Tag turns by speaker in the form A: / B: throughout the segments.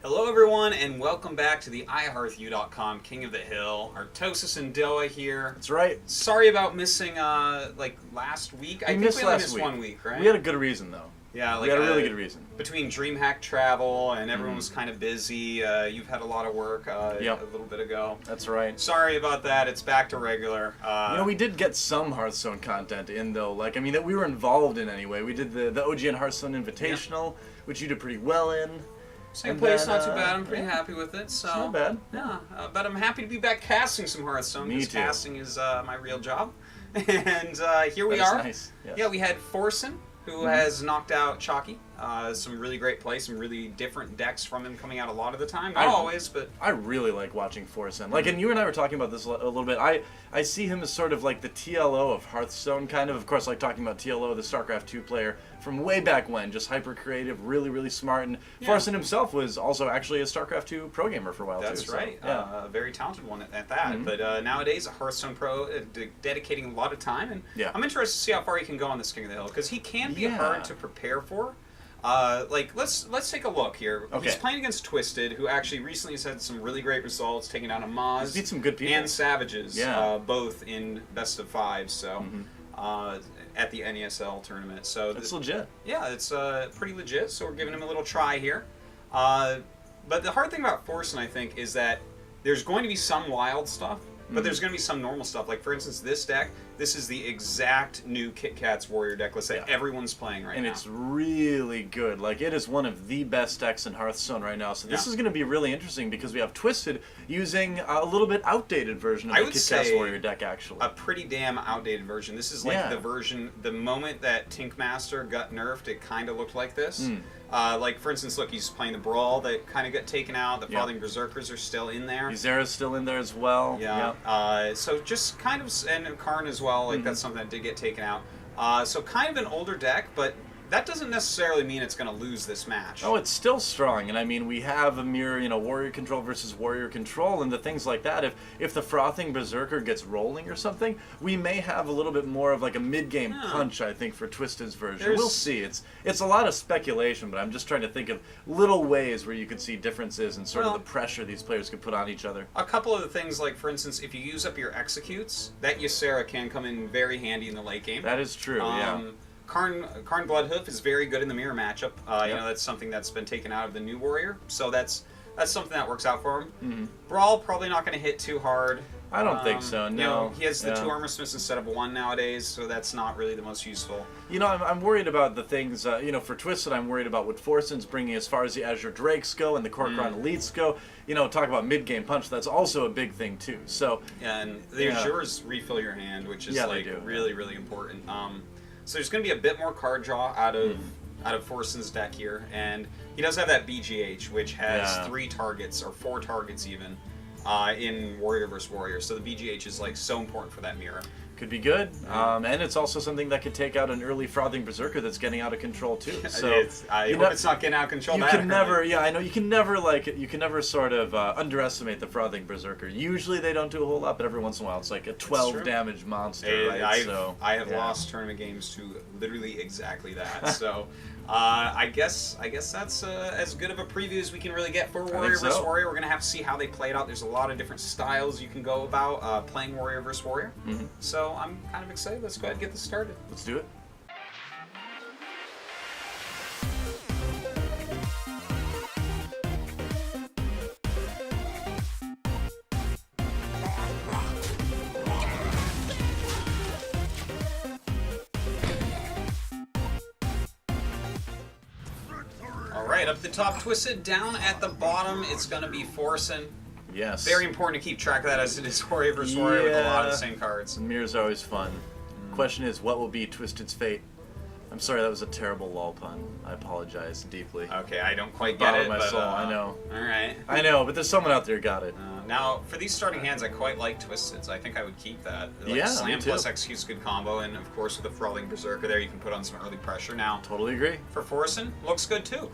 A: Hello everyone, and welcome back to the iHearthU.com King of the Hill. Artosis and Doa here.
B: That's right.
A: Sorry about missing last week. I think we only missed 1 week, right?
B: We had a good reason though.
A: Yeah,
B: we had a really good reason.
A: Between DreamHack travel and everyone was kind of busy. You've had a lot of work a little bit ago.
B: That's right.
A: Sorry about that. It's back to regular.
B: We did get some Hearthstone content in though. That we were involved in anyway. We did the OGN Hearthstone Invitational, which you did pretty well in.
A: Same place, not too bad. I'm pretty happy with it. So
B: it's not bad.
A: Yeah, but I'm happy to be back casting some Hearthstone.
B: Me
A: because
B: too.
A: Casting is my real job. And here we are.
B: Nice. Yes.
A: Yeah, we had Forsen, who has knocked out Chalky. Some really great play, some really different decks from him coming out a lot of the time. Not always, but...
B: I really like watching Forsen. And you and I were talking about this a little bit. I see him as sort of like the TLO of Hearthstone, kind of. Of course, like talking about TLO, the StarCraft 2 player from way back when. Just hyper creative, really, really smart. And Forsen himself was also actually a StarCraft 2 pro gamer for a while,
A: That's
B: too.
A: right.
B: So, yeah.
A: A very talented one at that. But nowadays, a Hearthstone pro dedicating a lot of time. And I'm interested to see how far he can go on this King of the Hill, because he can be hard to prepare for. Let's take a look here.
B: Okay.
A: He's playing against Twisted, who actually recently has had some really great results, taking down a Maz.
B: He's beat some good people.
A: And Savages, both in best of 5. So at the NESL tournament. So
B: that's legit.
A: Yeah, it's pretty legit. So we're giving him a little try here. But the hard thing about Forsen, I think, is that there's going to be some wild stuff. But there's going to be some normal stuff. Like, for instance, this deck, this is the exact new Kit Kat's Warrior deck list that everyone's playing right now.
B: And it's really good. Like, it is one of the best decks in Hearthstone right now. So this is going to be really interesting because we have Twisted using a little bit outdated version of the Kit Kat's Warrior deck, actually.
A: A pretty damn outdated version. This is like the version, the moment that Tinkmaster got nerfed, it kind of looked like this. Like, for instance, look, he's playing the Brawl that kind of got taken out. The Frothing Berserkers are still in there.
B: Ysera's still in there as well.
A: So just kind of, and Karn as well, like that's something that did get taken out. So kind of an older deck, but that doesn't necessarily mean it's going to lose this match.
B: Oh, it's still strong, and I mean, we have a mirror, Warrior Control versus Warrior Control, and the things like that. If the Frothing Berserker gets rolling or something, we may have a little bit more of like a mid-game punch, I think, for Twisted's version. We'll see. It's a lot of speculation, but I'm just trying to think of little ways where you could see differences and sort of the pressure these players could put on each other.
A: A couple of the things, like, for instance, if you use up your executes, that Ysera can come in very handy in the late game.
B: That is true, yeah.
A: Karn Bloodhoof is very good in the mirror matchup. That's something that's been taken out of the new Warrior, so that's something that works out for him. Brawl probably not going to hit too hard.
B: I don't think so. No,
A: he has the 2 armor smiths instead of 1 nowadays, so that's not really the most useful.
B: I'm worried about the things. For Twisted, I'm worried about what Forsen's bringing as far as the Azure Drakes go and the Kor'kron Elites go. Talk about mid-game punch. That's also a big thing too. So
A: and the Azures refill your hand, which is really, really important. So there's going to be a bit more card draw out of Forsen's deck here, and he does have that BGH, which has 3 targets, or 4 targets even, in Warrior vs. Warrior. So the BGH is like so important for that mirror.
B: Could be good, and it's also something that could take out an early Frothing Berserker that's getting out of control too. So
A: I hope it's not getting out of control.
B: You can never, I know you can never sort of underestimate the Frothing Berserker. Usually they don't do a whole lot, but every once in a while it's like a 12 damage monster.
A: I have lost tournament games to literally exactly that. So I guess that's as good of a preview as we can really get for Warrior vs. Warrior. We're gonna have to see how they play it out. There's a lot of different styles you can go about playing Warrior vs. Warrior. So I'm kind of excited. Let's go ahead and get this started.
B: Let's do it.
A: Alright, up the top, Twisted. Down at the bottom, it's going to be Forsen.
B: Yes.
A: Very important to keep track of that, as it is Warrior vs. Warrior with a lot of the same cards.
B: Mirrors are always fun. Question is, what will be Twisted's fate? I'm sorry, that was a terrible lol pun. I apologize deeply.
A: Okay, I don't quite get it,
B: my
A: but
B: soul. I know.
A: Alright.
B: I know, but there's someone out there who got it.
A: Now, for these starting hands, I quite like Twisted's. I think I would keep that. Slam plus Execute's a good combo, and of course with the Frothing Berserker there, you can put on some early pressure. Now,
B: totally agree.
A: For Forsen, looks good too.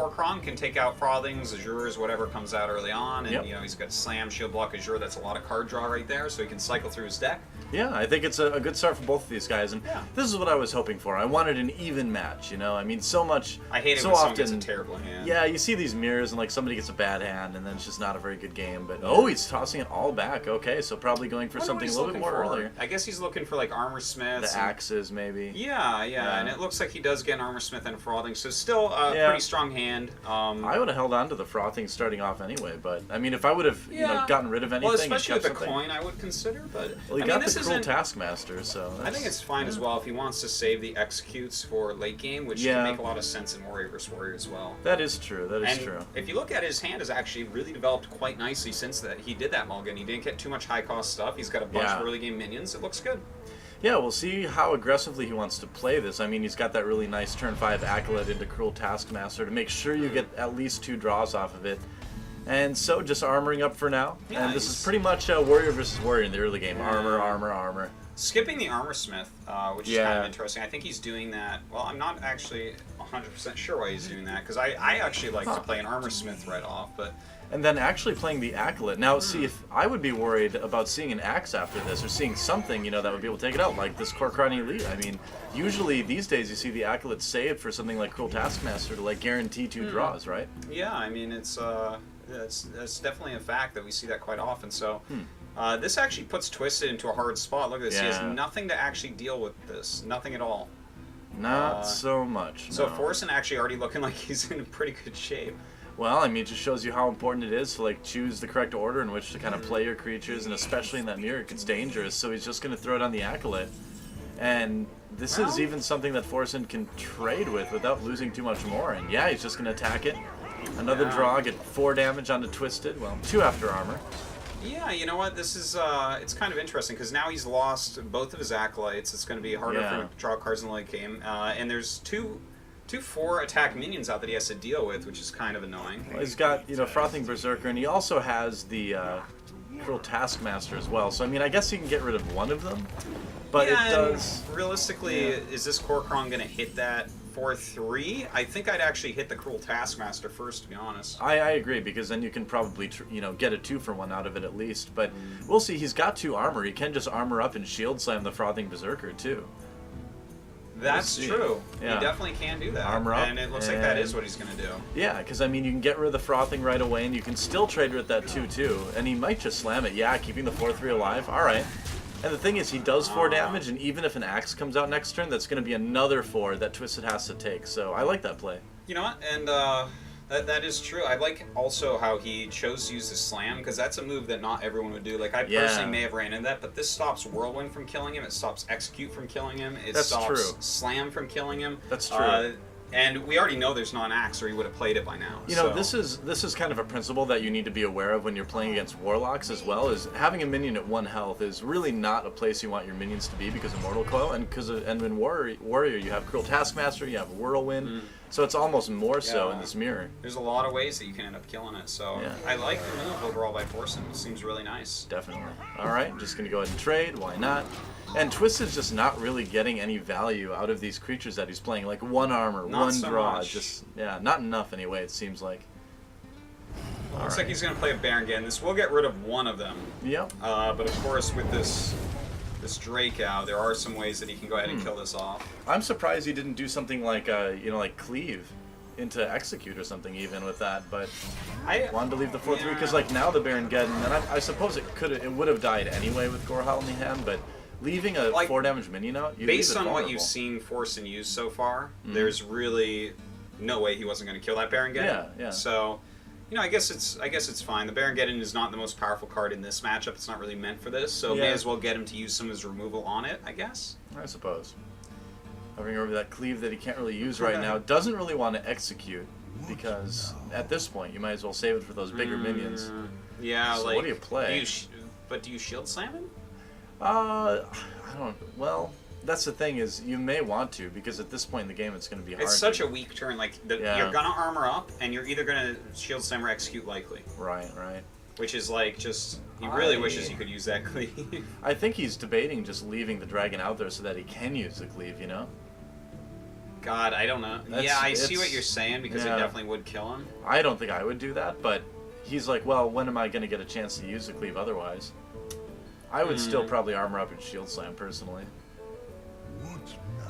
A: Korkron can take out Frothings, Azures, whatever comes out early on, and
B: Yep.
A: you know he's got Slam, Shield Block, Azure. That's a lot of card draw right there, so he can cycle through his deck.
B: Yeah, I think it's a good start for both of these guys, and
A: Yeah.
B: this is what I was hoping for. I wanted an even match, you know? I mean, so much...
A: I hate it
B: so
A: when
B: often,
A: someone gets a terrible hand.
B: Yeah, you see these mirrors, and like somebody gets a bad hand, and then it's just not a very good game, but oh, he's tossing it all back. Okay, so probably going for something a little bit more earlier.
A: I guess he's looking for like Armor Smiths.
B: The axes, maybe.
A: Yeah, and it looks like he does get an Armor Smith and a Frothing, so still a pretty strong hand.
B: I would have held on to the Frothing starting off anyway, but I mean, if I would have you know, gotten rid of anything,
A: well, especially with the
B: something,
A: coin, I would consider. But
B: well, he
A: I
B: got
A: mean, this
B: the Cruel
A: isn't.
B: Taskmaster, so
A: I think it's fine as well if he wants to save the executes for late game, which can make a lot of sense in Warrior vs. Warrior as well.
B: That is true. That is
A: and
B: true.
A: If you look at his hand, has actually really developed quite nicely since that he did that mulligan. He didn't get too much high cost stuff. He's got a bunch of early game minions. It looks good.
B: Yeah, we'll see how aggressively he wants to play this. I mean, he's got that really nice turn 5 Acolyte into Cruel Taskmaster to make sure you get at least 2 draws off of it. And so, just armoring up for now.
A: Yeah,
B: and this is pretty much Warrior versus Warrior in the early game. Armor, armor, armor.
A: Skipping the Armor Smith, which is kind of interesting. I think he's doing that. Well, I'm not actually 100% sure why he's doing that, because I actually like to play an Armor Smith right off, but...
B: And then actually playing the Acolyte. Now, see, if I would be worried about seeing an Axe after this, or seeing something, you know, that would be able to take it out, like this Korkron Elite. I mean, usually these days you see the Acolyte saved for something like Cruel Taskmaster to, like, guarantee 2 draws, right?
A: Yeah, I mean, it's that's definitely a fact that we see that quite often, so... this actually puts Twisted into a hard spot. Look at this. He has nothing to actually deal with this. Nothing at all.
B: Not so much.
A: So Forsen actually already looking like he's in pretty good shape.
B: Well, I mean, it just shows you how important it is to like choose the correct order in which to kind of play your creatures, and especially in that mirror, it gets dangerous. So he's just going to throw it on the Acolyte. And this is even something that Forsen can trade with without losing too much more. And yeah, he's just going to attack it. Another draw, get 4 damage onto Twisted. Well, 2 after armor.
A: Yeah, you know what? This is it's kind of interesting because now he's lost both of his Acolytes. It's going to be harder for him to draw cards in the late game. And there's two 4 attack minions out that he has to deal with, which is kind of annoying.
B: Well, he's got, you know, Frothing Berserker, and he also has the Cruel Taskmaster as well. So, I mean, I guess he can get rid of one of them, but it does...
A: Realistically, is this Korkron going to hit that 4/3? I think I'd actually hit the Cruel Taskmaster first, to be honest.
B: I agree, because then you can probably, you know, get a 2-for-1 out of it at least. But we'll see. He's got 2 armor. He can just armor up and shield slam the Frothing Berserker, too.
A: That's true.
B: Yeah.
A: He definitely can do that.
B: Armor up,
A: and it looks like that is what he's going to do.
B: Yeah, because, I mean, you can get rid of the Frothing right away, and you can still trade with that 2-2. And he might just slam it. Yeah, keeping the 4/3 alive. All right. And the thing is, he does 4 damage, and even if an Axe comes out next turn, that's going to be another 4 that Twisted has to take. So I like that play.
A: You know what? And that is true. I like also how he chose to use the Slam, because that's a move that not everyone would do. Like, I personally may have ran into that, but this stops Whirlwind from killing him. It stops Execute from killing him. It stops Slam from killing him.
B: That's true.
A: And we already know there's not an Axe, or he would have played it by now.
B: You know, this is kind of a principle that you need to be aware of when you're playing against Warlocks as well, is having a minion at 1 health is really not a place you want your minions to be because of Mortal Coil, and in Warrior you have Cruel Taskmaster, you have Whirlwind, so it's almost more so in this mirror.
A: There's a lot of ways that you can end up killing it, so I like the move overall by Forsen. It seems really nice.
B: Definitely. Alright, just going to go ahead and trade, why not? And Twisted's just not really getting any value out of these creatures that he's playing. Like 1 armor,
A: not
B: 1
A: so
B: draw,
A: much.
B: just, not enough anyway, it seems like.
A: Looks like he's going to play a Baron again. This will get rid of 1 of them.
B: Yep.
A: But of course, with this Drake out, there are some ways that he can go ahead and kill this off.
B: I'm surprised he didn't do something like, like Cleave into Execute or something even with that, but I wanted to leave the 4/3 because like now the Baron Geddon, and I suppose it would have died anyway with Gorehowl in the hand, but leaving a 4 damage minion out,
A: based on what you've seen Forsen use so far, there's really no way he wasn't going to kill that Baron Geddon.
B: Yeah.
A: So, you know, I guess it's fine. The Baron Geddon is not the most powerful card in this matchup. It's not really meant for this, so may as well get him to use some of his removal on it, I guess.
B: I suppose. Hovering over that Cleave that he can't really use right now, doesn't really want to Execute because at this point you might as well save it for those bigger minions.
A: Yeah,
B: so
A: like
B: what do you play?
A: Do you shield slam him?
B: I don't. Well, that's the thing is you may want to because at this point in the game it's going to be hard.
A: It's such a weak turn. Like you're gonna armor up and you're either gonna shield slam or Execute likely.
B: Right.
A: Which is like just he really wishes he could use that Cleave.
B: I think he's debating just leaving the dragon out there so that he can use the Cleave. You know.
A: God, I don't know. Yeah, I see what you're saying, because it definitely would kill him.
B: I don't think I would do that, but he's like, well, when am I going to get a chance to use the cleave otherwise? I would still probably armor up and shield slam, personally.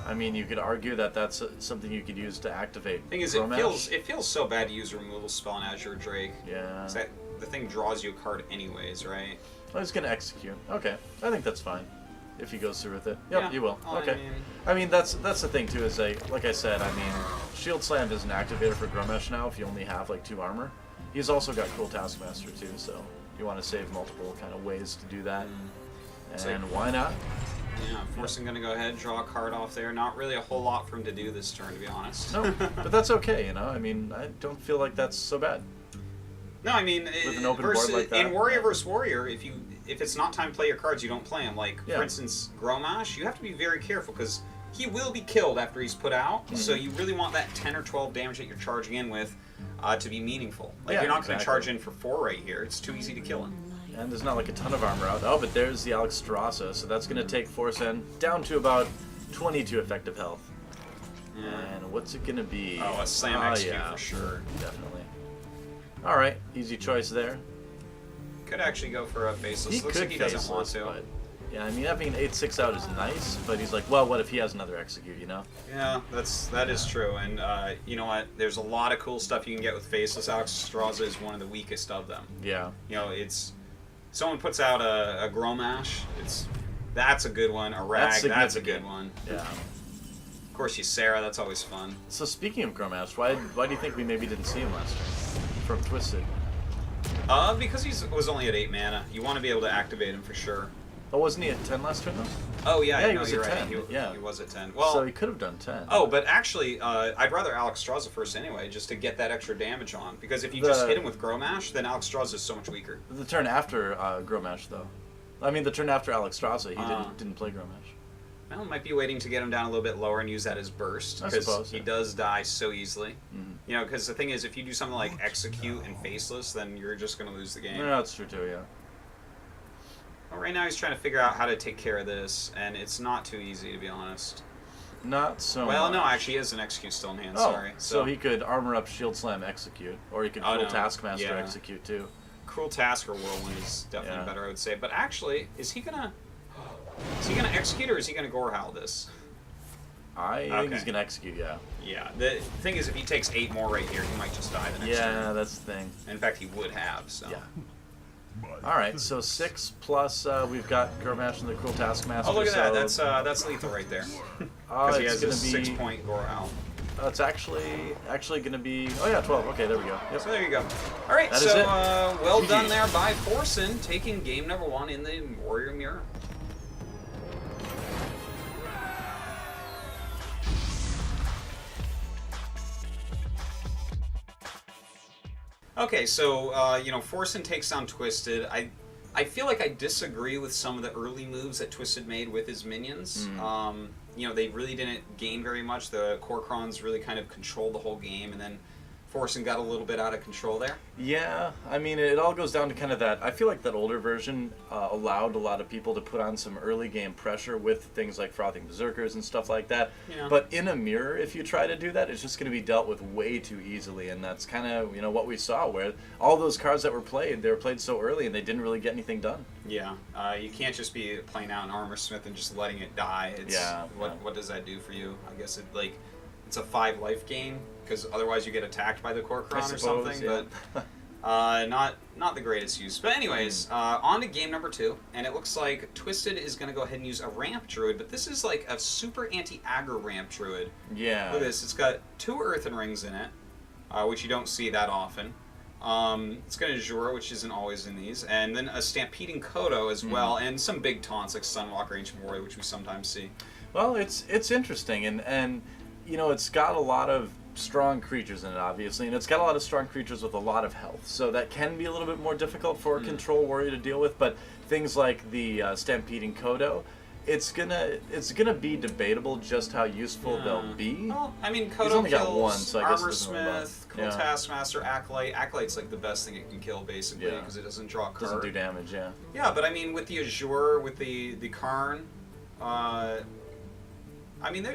B: I mean, you could argue that that's something you could use to activate.
A: Thing is, it feels so bad to use a removal spell on Azure Drake.
B: Yeah.
A: The thing draws you a card anyways, right?
B: Well, he's going to execute. Okay, I think that's fine. If he goes through with it. Yep,
A: Yeah.
B: you will.
A: Oh,
B: Okay. I mean, that's the thing, too, is like I said, I mean, Shield Slam is an activator for Grommash now if you only have, like, 2 armor. He's also got Cruel Taskmaster, too, so you want to save multiple kind of ways to do that. And why not?
A: Yeah, Forsen gonna go ahead, draw a card off there. Not really a whole lot for him to do this turn, to be honest.
B: No, but that's okay, you know? I mean, I don't feel like that's so bad.
A: No, I mean,
B: with an open board like that,
A: in Warrior vs. Warrior, if it's not time to play your cards, you don't play them. Like, for instance, Grommash, you have to be very careful, because he will be killed after he's put out, so you really want that 10 or 12 damage that you're charging in with to be meaningful. Like, you're not going to charge in for 4 right here. It's too easy to kill him.
B: And there's not like a ton of armor out. Oh, but there's the Alexstrasza, so that's going to take Forsen down to about 22 effective health. And what's it going to be?
A: Oh, a slam execute for sure.
B: Definitely. Alright, easy choice there.
A: Could actually go for a faceless.
B: He
A: Looks
B: could
A: like he doesn't want to.
B: But, yeah, I mean, having an 8/6 out is nice, but he's like, well, what if he has another execute, you know?
A: Yeah, that is true. And you know what? There's a lot of cool stuff you can get with faceless. Alexstrasza is one of the weakest of them.
B: Yeah.
A: You know, it's... Someone puts out a Grommash, that's a good one. A Rag, that's a good one.
B: Yeah.
A: Of course, Ysera, that's always fun.
B: So speaking of Grommash, why do you think we maybe didn't see him last turn from Twisted?
A: Because he was only at 8 mana. You want to be able to activate him for sure.
B: Oh, wasn't he at 10 last turn though?
A: Oh yeah,
B: he was
A: you're
B: at
A: right.
B: 10.
A: He was at 10. Well,
B: so he could have done 10.
A: Oh, but actually, I'd rather Alexstrasza first anyway, just to get that extra damage on. Because if you just hit him with Grommash, then Alexstrasza is so much weaker.
B: The turn after Grommash, though. I mean, the turn after Alexstrasza, he didn't play Grommash.
A: Well, might be waiting to get him down a little bit lower and use that as burst. Because he does die so easily. You know, because the thing is, if you do something like Execute and Faceless, then you're just going to lose the game.
B: No, that's true too, yeah.
A: Well, right now he's trying to figure out how to take care of this, and it's not too easy, to be honest.
B: Not so
A: Well,
B: much.
A: no, actually, he has an Execute still in hand,
B: oh,
A: sorry.
B: So he could Armor Up, Shield Slam, Execute. Or he could Cruel Taskmaster,
A: Yeah.
B: Execute, too.
A: Cruel Task or Whirlwind is definitely better, I would say. But actually, is he gonna Execute, or is he gonna Gorehowl this?
B: I think he's gonna Execute, yeah.
A: Yeah, the thing is, if he takes 8 more right here, he might just die the next turn.
B: Yeah, that's the thing.
A: In fact, he would have, so...
B: Yeah. Alright, so 6 plus, we've got Grommash and the Cruel Taskmaster.
A: Oh, look at that. That's lethal right there. Because he has a 6-point Gorehowl.
B: It's actually going to be... Oh, yeah, 12. Okay, there we go. Yep.
A: So there you go. All right,
B: that
A: so well
B: GG.
A: done there by Forsen, taking game number 1 in the Warrior Mirror. Okay, so, you know, Forsen takes down Twisted. I feel like I disagree with some of the early moves that Twisted made with his minions. You know, they really didn't gain very much. The Korkrons really kind of controlled the whole game, and then Forsen got a little bit out of control there.
B: Yeah, I mean, it all goes down to kind of that. I feel like that older version allowed a lot of people to put on some early game pressure with things like Frothing Berserkers and stuff like that.
A: Yeah.
B: But in a mirror, if you try to do that, it's just going to be dealt with way too easily, and that's kind of, you know, what we saw, where all those cards that were played, they were played so early and they didn't really get anything done.
A: Yeah, you can't just be playing out an Armor Smith and just letting it die. It's, what does that do for you? I guess it's a 5 life gain, because otherwise you get attacked by the Korkron or something.
B: Yeah.
A: But not the greatest use. But anyways, on to game number 2, and it looks like Twisted is going to go ahead and use a Ramp Druid, but this is like a super anti-aggro Ramp Druid.
B: Yeah.
A: Look at this. It's got 2 Earthen Rings in it, which you don't see that often. It's got a Jura, which isn't always in these, and then a Stampeding Kodo as well, and some big taunts like Sunwalker, Ancient Warrior, which we sometimes see.
B: Well, it's interesting, and you know, it's got a lot of strong creatures in it, obviously, and it's got a lot of strong creatures with a lot of health, so that can be a little bit more difficult for a Control Warrior to deal with, but things like the Stampeding Kodo, it's gonna be debatable just how useful they'll be.
A: Well, I mean,
B: He's
A: Kodo
B: only
A: kills
B: got 1, so I guess it
A: Armor
B: doesn't really matter.
A: Smith, Cruel Taskmaster, Acolyte. Acolyte's like the best thing it can kill, basically, because it doesn't draw a card.
B: Doesn't do damage, yeah.
A: Yeah, but I mean, with the Azure, with the Karn, I mean,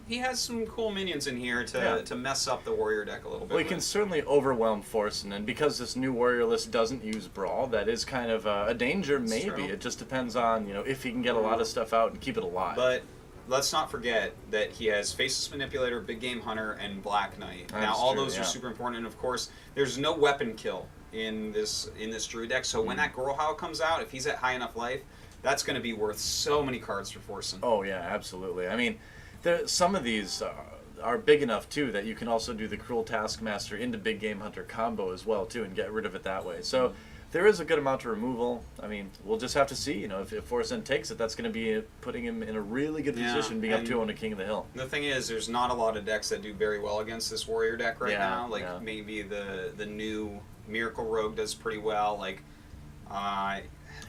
A: he has some cool minions in here to mess up the warrior deck a little bit.
B: Well, he can certainly overwhelm Forsen, and because this new warrior list doesn't use Brawl, that is kind of a danger, maybe. It just depends on, if he can get a lot of stuff out and keep it alive.
A: But let's not forget that he has Faceless Manipulator, Big Game Hunter, and Black Knight. Now, all those are super important, and of course, there's no weapon kill in this Druid deck, so when that Growl comes out, if he's at high enough life, that's going to be worth so many cards for Forsen.
B: Oh, yeah, absolutely. I mean, some of these are big enough, too, that you can also do the Cruel Taskmaster into Big Game Hunter combo as well, too, and get rid of it that way. So there is a good amount of removal. I mean, we'll just have to see. If Forsen takes it, that's going to be putting him in a really good position, being up 2-0 to King of the Hill.
A: The thing is, there's not a lot of decks that do very well against this warrior deck right now. Like, maybe the new Miracle Rogue does pretty well. Like,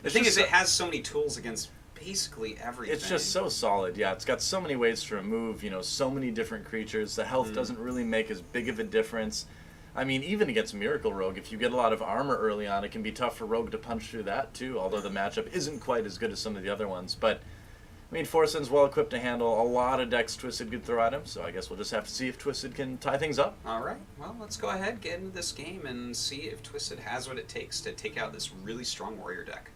A: the thing is, it has so many tools against basically everything.
B: It's just so solid, yeah. It's got so many ways to remove, so many different creatures. The health doesn't really make as big of a difference. I mean, even against Miracle Rogue, if you get a lot of armor early on, it can be tough for Rogue to punch through that, too, although the matchup isn't quite as good as some of the other ones. But, I mean, Forsen's well-equipped to handle a lot of decks Twisted could throw at him, so I guess we'll just have to see if Twisted can tie things up.
A: All right. Well, let's go ahead, get into this game, and see if Twisted has what it takes to take out this really strong warrior deck.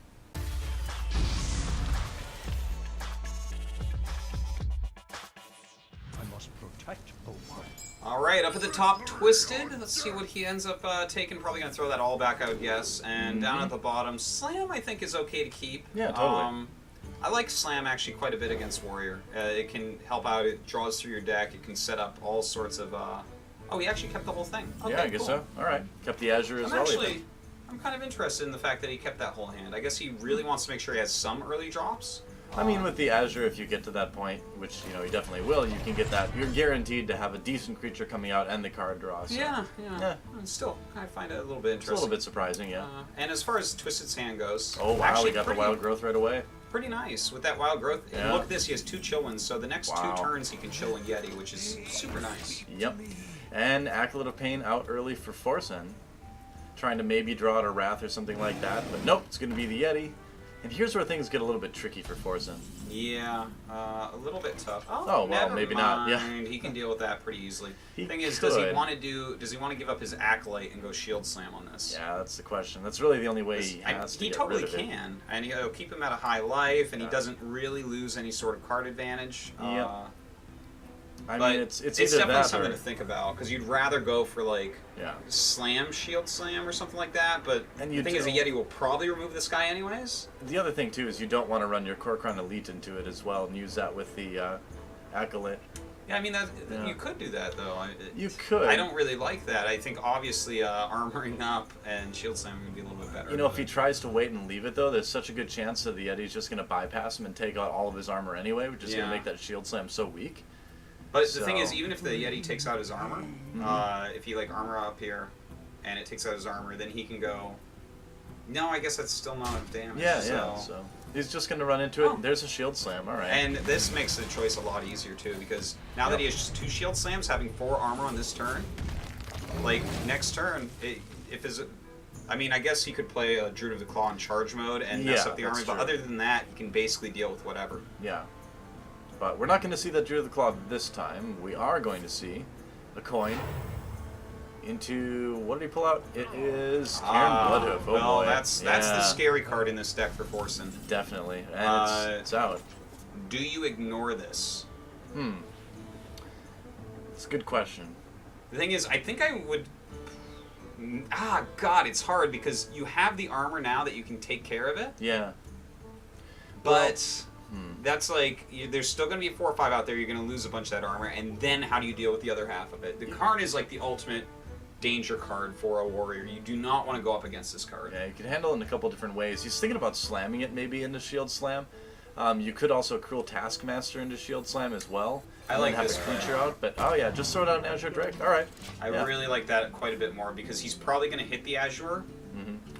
A: All right, up at the top, Twisted. Let's see what he ends up taking. Probably going to throw that all back, I would guess. And down at the bottom, Slam, I think, is okay to keep.
B: Yeah, totally.
A: I like Slam, actually, quite a bit against Warrior. It can help out. It draws through your deck. It can set up all sorts of... Oh, he actually kept the whole thing. Okay,
B: yeah, I guess so. All right. Kept the Azure as well.
A: I'm kind of interested in the fact that he kept that whole hand. I guess he really wants to make sure he has some early drops.
B: I mean, with the Azure, if you get to that point, which, he definitely will, you can get that. You're guaranteed to have a decent creature coming out and the card draw. So.
A: Yeah. Still, I find it a little bit interesting.
B: It's a little bit surprising, yeah.
A: And as far as Twisted's hand goes...
B: Oh, wow,
A: actually
B: we got the Wild Growth right away.
A: Pretty nice with that Wild Growth.
B: Yeah.
A: And look at this, he has 2 Chill-Ins, so the next 2 turns he can Chill in Yeti, which is super nice.
B: Yep. And Acolyte of Pain out early for Forsen. Trying to maybe draw out a Wrath or something like that, but nope, it's going to be the Yeti. And here's where things get a little bit tricky for Forsen.
A: Yeah, a little bit tough.
B: Oh well, maybe not. Yeah,
A: he can deal with that pretty easily.
B: The
A: thing is, does he want to give up his Acolyte and go Shield Slam on this?
B: Yeah, that's the question. That's really the only way he has to
A: He
B: get
A: totally
B: rid of it.
A: can, and he'll keep him at a high life, and he doesn't really lose any sort of card advantage.
B: Yep. I
A: but
B: mean, it's
A: definitely
B: that
A: something to think about, because you'd rather go for like Slam, Shield Slam, or something like that. But the thing is, a Yeti will probably remove this guy anyways.
B: The other thing too is you don't want to run your Kor'kron Elite into it as well and use that with the Acolyte.
A: Yeah, I mean, you could do that though.
B: You could.
A: I don't really like that. I think obviously armoring up and Shield Slam would be a little bit better.
B: If he tries to wait and leave it though, there's such a good chance that the Yeti's just going to bypass him and take out all of his armor anyway, which is going to make that Shield Slam so weak.
A: But the thing is, even if the Yeti takes out his armor, if he armor up here, and it takes out his armor, then he can go. No, I guess that's still not enough damage.
B: Yeah. So he's just going to run into it. There's a Shield Slam. All right.
A: And this makes the choice a lot easier too, because now that he has just 2 Shield Slams, having 4 armor on this turn, next turn, I mean, I guess he could play a Druid of the Claw in charge mode and mess up the armor, but other than that, he can basically deal with whatever.
B: Yeah. But we're not going to see that Druid of the Claw this time. We are going to see a coin into... What did he pull out? It is Cairn Bloodhoof. Oh
A: well,
B: boy.
A: That's the scary card in this deck for Forsen.
B: Definitely. And it's out.
A: Do you ignore this?
B: It's a good question.
A: The thing is, I think I would... God, it's hard because you have the armor now that you can take care of it.
B: Yeah.
A: But... That's there's still going to be a 4 or 5 out there, you're going to lose a bunch of that armor, and then how do you deal with the other half of it? The Karn is the ultimate danger card for a warrior. You do not want to go up against this card.
B: Yeah, you can handle it in a couple different ways. He's thinking about slamming it maybe into Shield Slam. You could also Cruel Taskmaster into Shield Slam as well.
A: I like
B: have
A: this
B: a creature out, but just throw it out an Azure Drake. All right.
A: I really like that quite a bit more, because he's probably going to hit the Azure.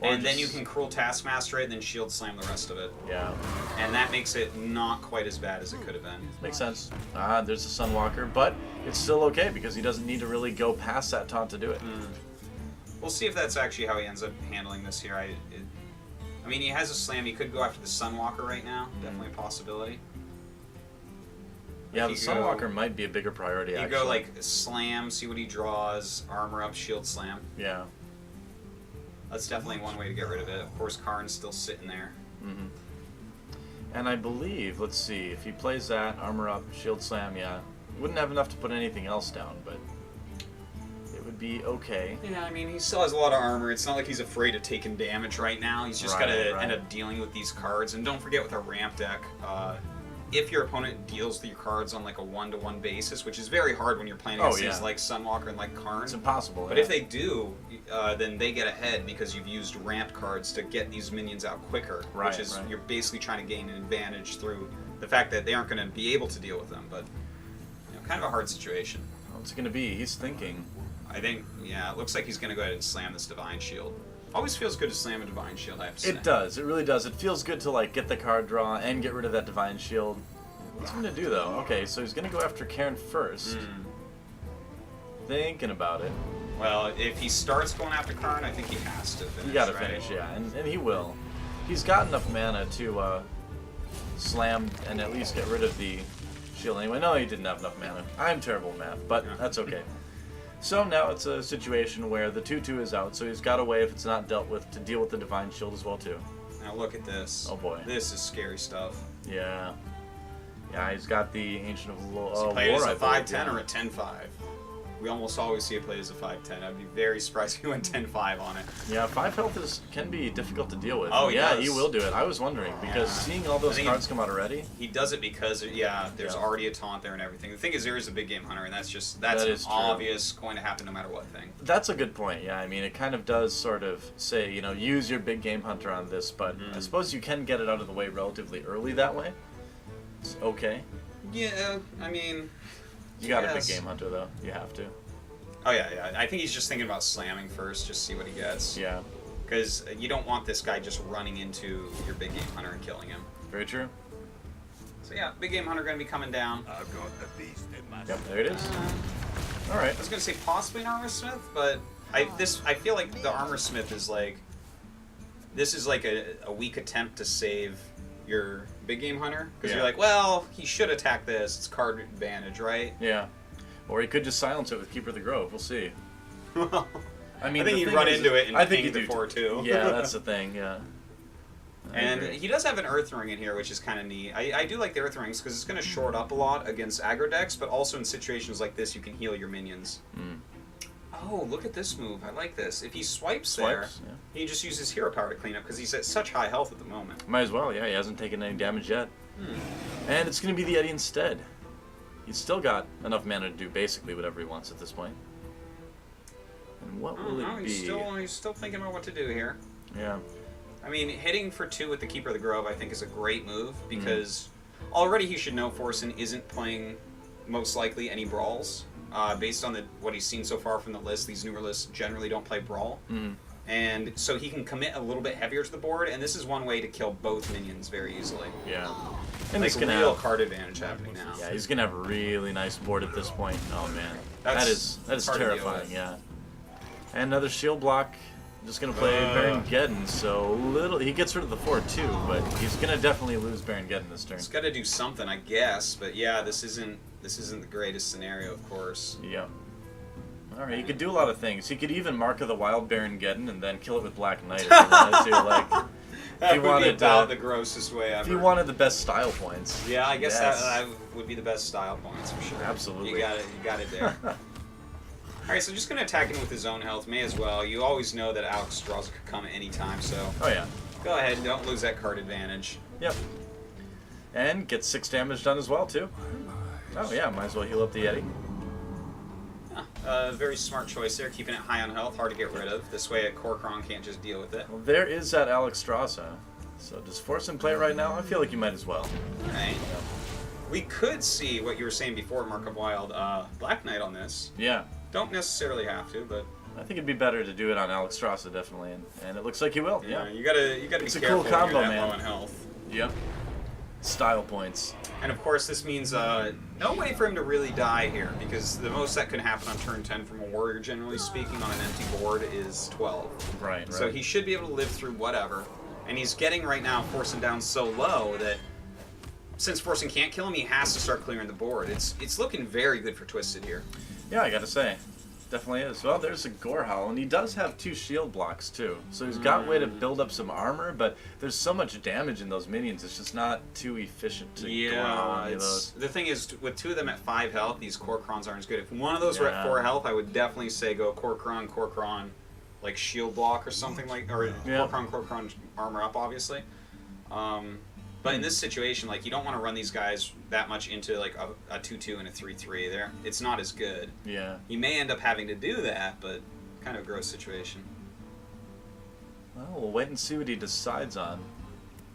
A: And then you can Cruel Taskmaster it and then Shield Slam the rest of it.
B: Yeah.
A: And that makes it not quite as bad as it could have been.
B: Makes sense. There's a Sunwalker, but it's still okay because he doesn't need to really go past that taunt to do it.
A: We'll see if that's actually how he ends up handling this here. I mean, he has a Slam. He could go after the Sunwalker right now. Definitely a possibility.
B: Yeah, the Sunwalker might be a bigger priority,
A: you
B: actually.
A: go, like, slam, see what he draws, armor up, shield slam.
B: Yeah.
A: That's definitely one way to get rid of it. Of course, Karn's still sitting there.
B: Mm-hmm. And I believe, let's see, if he plays that, armor up, shield slam, yeah. Wouldn't have enough to put anything else down, but it would be okay.
A: Yeah, I mean, he still has a lot of armor. It's not like he's afraid of taking damage right now. He's just got to end up dealing with these cards. And don't forget with a ramp deck, if your opponent deals your cards on like a 1-to-1 basis, which is very hard when you're playing against things like Sunwalker and like Karn.
B: It's impossible.
A: But if they do, then they get ahead because you've used ramp cards to get these minions out quicker, which is you're basically trying to gain an advantage through the fact that they aren't going to be able to deal with them. But kind of a hard situation.
B: What's it going to be? He's thinking.
A: I think, yeah, it looks like he's going to go ahead and slam this Divine Shield. Always feels good to slam a Divine Shield, I have to say.
B: It does. It really does. It feels good to, like, get the card draw and get rid of that Divine Shield. What's he going to do, though? Okay, so he's going to go after Cairn first. Thinking about it.
A: Well, if he starts going after Karn, I think he has to finish,
B: You got to finish, yeah. And he will. He's got enough mana to slam and at least get rid of the shield anyway. No, he didn't have enough mana. I'm terrible at math, but that's okay. So now it's a situation where the 2/2 is out, so he's got a way, if it's not dealt with, to deal with the Divine Shield as well, too.
A: Now look at this.
B: Oh, boy.
A: This is scary stuff.
B: Yeah. Yeah, he's got the Ancient of War.
A: Is he played as a 5/10 or a 10/5? We almost always see it played as a 5/10. I'd be very surprised if he went 10/5 on it.
B: Yeah, 5 health can be difficult to deal with.
A: Oh,
B: yeah, he will do it. I was wondering, because seeing all those cards come out already.
A: He does it because, there's already a taunt there and everything. The thing is, there is a big game hunter, and that's obvious going to happen no matter what thing.
B: That's a good point, yeah. I mean, it kind of does sort of say, use your big game hunter on this, but I suppose you can get it out of the way relatively early that way. It's okay.
A: Yeah, I mean...
B: You got a big game hunter, though. You have to.
A: Oh, yeah. I think he's just thinking about slamming first, just see what he gets.
B: Yeah.
A: Because you don't want this guy just running into your big game hunter and killing him.
B: Very true.
A: So, yeah, big game hunter going to be coming down.
C: I've got the beast in my...
B: Yep, there it is. All right.
A: I was going to say possibly an Armor Smith, but I feel like the Armor Smith is like... This is like a weak attempt to save your big game hunter, because you're like, well, he should attack this. It's card advantage, right?
B: Yeah. Or he could just silence it with Keeper of the Grove. We'll see. I mean,
A: I think he'd run into it and ping before, too.
B: Yeah, that's the thing, yeah.
A: And he does have an Earth Ring in here, which is kind of neat. I do like the Earth Rings, because it's going to short up a lot against aggro decks, but also in situations like this, you can heal your minions. Oh, look at this move. I like this. If he swipes there, he just uses hero power to clean up, because he's at such high health at the moment.
B: Might as well, yeah. He hasn't taken any damage yet. And it's going to be the Eddy instead. He's still got enough mana to do basically whatever he wants at this point. And what will it be?
A: He's still thinking about what to do here.
B: Yeah.
A: I mean, hitting for 2 with the Keeper of the Grove, I think, is a great move, because already he should know Forsen isn't playing, most likely, any brawls. Based on what he's seen so far from the list, these newer lists generally don't play Brawl. And so he can commit a little bit heavier to the board, and this is one way to kill both minions very easily.
B: Yeah.
A: And like real card advantage happening now.
B: Yeah, he's going to have a really nice board at this point. Oh, man. That is terrifying, yeah. And another shield block. Just going to play Baron Geddon, so he gets rid of the 4-2, but he's going to definitely lose Baron Geddon this turn.
A: He's got to do something, I guess, but yeah, this isn't the greatest scenario, of course.
B: Yeah. Alright, he could do a lot of things. He could even mark the wild Baron Geddon and then kill it with Black Knight if he wanted to. Like,
A: that would be about the grossest way ever.
B: If he wanted the best style points.
A: Yeah, I guess that would be the best style points for sure.
B: Absolutely.
A: You got it there. Alright, so just going to attack him with his own health. May as well. You always know that Alex draws could come at any time, so...
B: Oh, yeah.
A: Go ahead, don't lose that card advantage.
B: Yep. And get 6 damage done as well, too. Oh, yeah, might as well heal up the Eddy.
A: Very smart choice there, keeping it high on health, hard to get rid of. This way a Korkron can't just deal with it.
B: Well, there is that Alex Strasza. So does Forsen play it right now? I feel like you might as well.
A: Alright. Yeah. We could see what you were saying before, Mark of Wild, Black Knight on this.
B: Yeah.
A: Don't necessarily have to, but...
B: I think it'd be better to do it on Alex Strasza, definitely, and it looks like he will. Yeah,
A: you gotta be careful
B: cool combo,
A: when you're that
B: man.
A: low in health.
B: Yep. Style points.
A: And of course, this means no way for him to really die here, because the most that can happen on turn 10 from a warrior, generally speaking, on an empty board is 12.
B: Right.
A: So he should be able to live through whatever. And he's getting right now Forsen down so low that since Forsen can't kill him, he has to start clearing the board. It's looking very good for Twisted here.
B: Yeah, I gotta say. Definitely is. Well, there's a Gore Howl, and he does have 2 shield blocks, too. So he's got a way to build up some armor, but there's so much damage in those minions, it's just not too efficient to Gore Howl any of those.
A: The thing is, with 2 of them at 5 health, these Korkrons aren't as good. If one of those were at 4 health, I would definitely say go Korkron, like shield block or something like, or Korkron armor up, obviously. But in this situation, like, you don't want to run these guys that much into like a 2-2 and a 3-3. It's not as good.
B: Yeah.
A: You may end up having to do that, but kind of a gross situation.
B: Well, we'll wait and see what he decides on.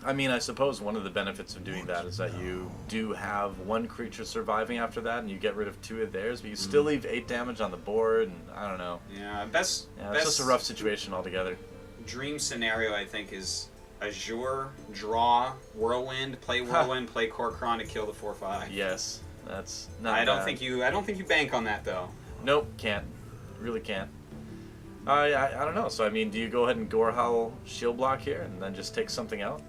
B: I mean, I suppose one of the benefits of doing that is that you do have 1 creature surviving after that, and you get rid of 2 of theirs, but you still leave 8 damage on the board, and I don't know.
A: Yeah,
B: it's just a rough situation altogether.
A: Dream scenario, I think, is Azure, draw, Whirlwind, play Korkron to kill the 4/5.
B: Yes, that's not
A: I don't
B: bad.
A: think you bank on that though.
B: Nope, can't. Really can't. I don't know. So I mean, do you go ahead and Gore Howl shield block here and then just take something out?